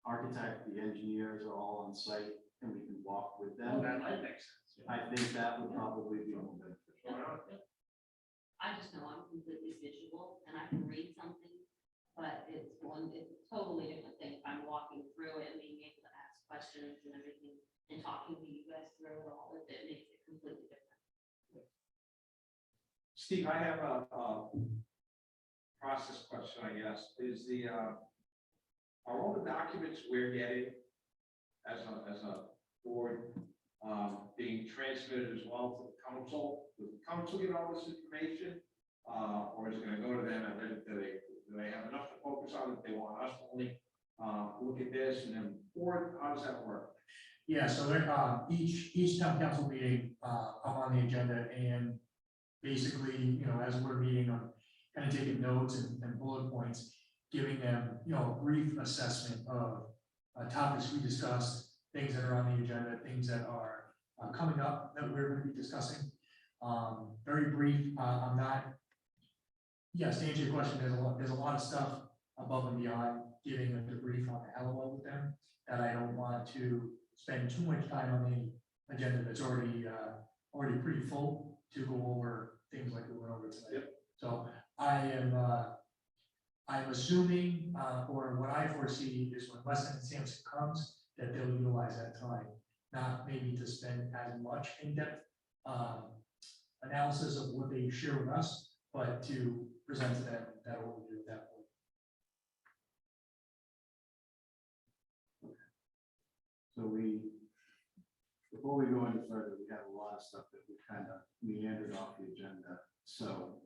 A: architect, the engineers are all on site and we can walk with
E: Well,
A: them,
E: that might make sense. Yeah.
A: I think that would probably be more beneficial.
H: I just know I'm completely visual and I can read something, but it's a totally different thing if I'm walking through it and being able to ask questions and everything and talking to you guys through it all, it makes it completely different.
I: Steve, I have a process question, I guess, is are all the documents we're getting as a board being transmitted as well to the council? Does the council get all this information? Or is it gonna go to them, and then do they have enough to focus on if they want us to only look at this, and then board, how does that work?
F: Yeah, so each town council meeting, I'm on the agenda, and basically, as we're meeting, I'm kind of taking notes and bullet points, giving them, a brief assessment of topics we discussed, things that are on the agenda, things that are coming up that we're going to be discussing. Very brief, I'm not, yes, to answer your question, there's a lot of stuff above and beyond giving a debrief on Halliwell with them that I don't want to spend too much time on the agenda that's already pretty full to go over things like we went over tonight.
I: Yep.
F: So I'm assuming, or what I foresee is when Weston and Sampson comes, that they'll utilize that time, not maybe to spend as much in-depth analysis of what they share with us, but to present to them that overview at that point.
A: So before we go any further, we have a lot of stuff that we kind of meandered off the agenda. So,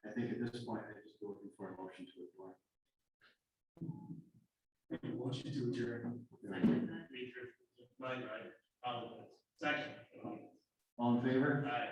A: I think at this point, I just looking for a motion to adjourn.
F: Motion to adjourn.
E: My right. Second.
A: All in favor?
E: Aye.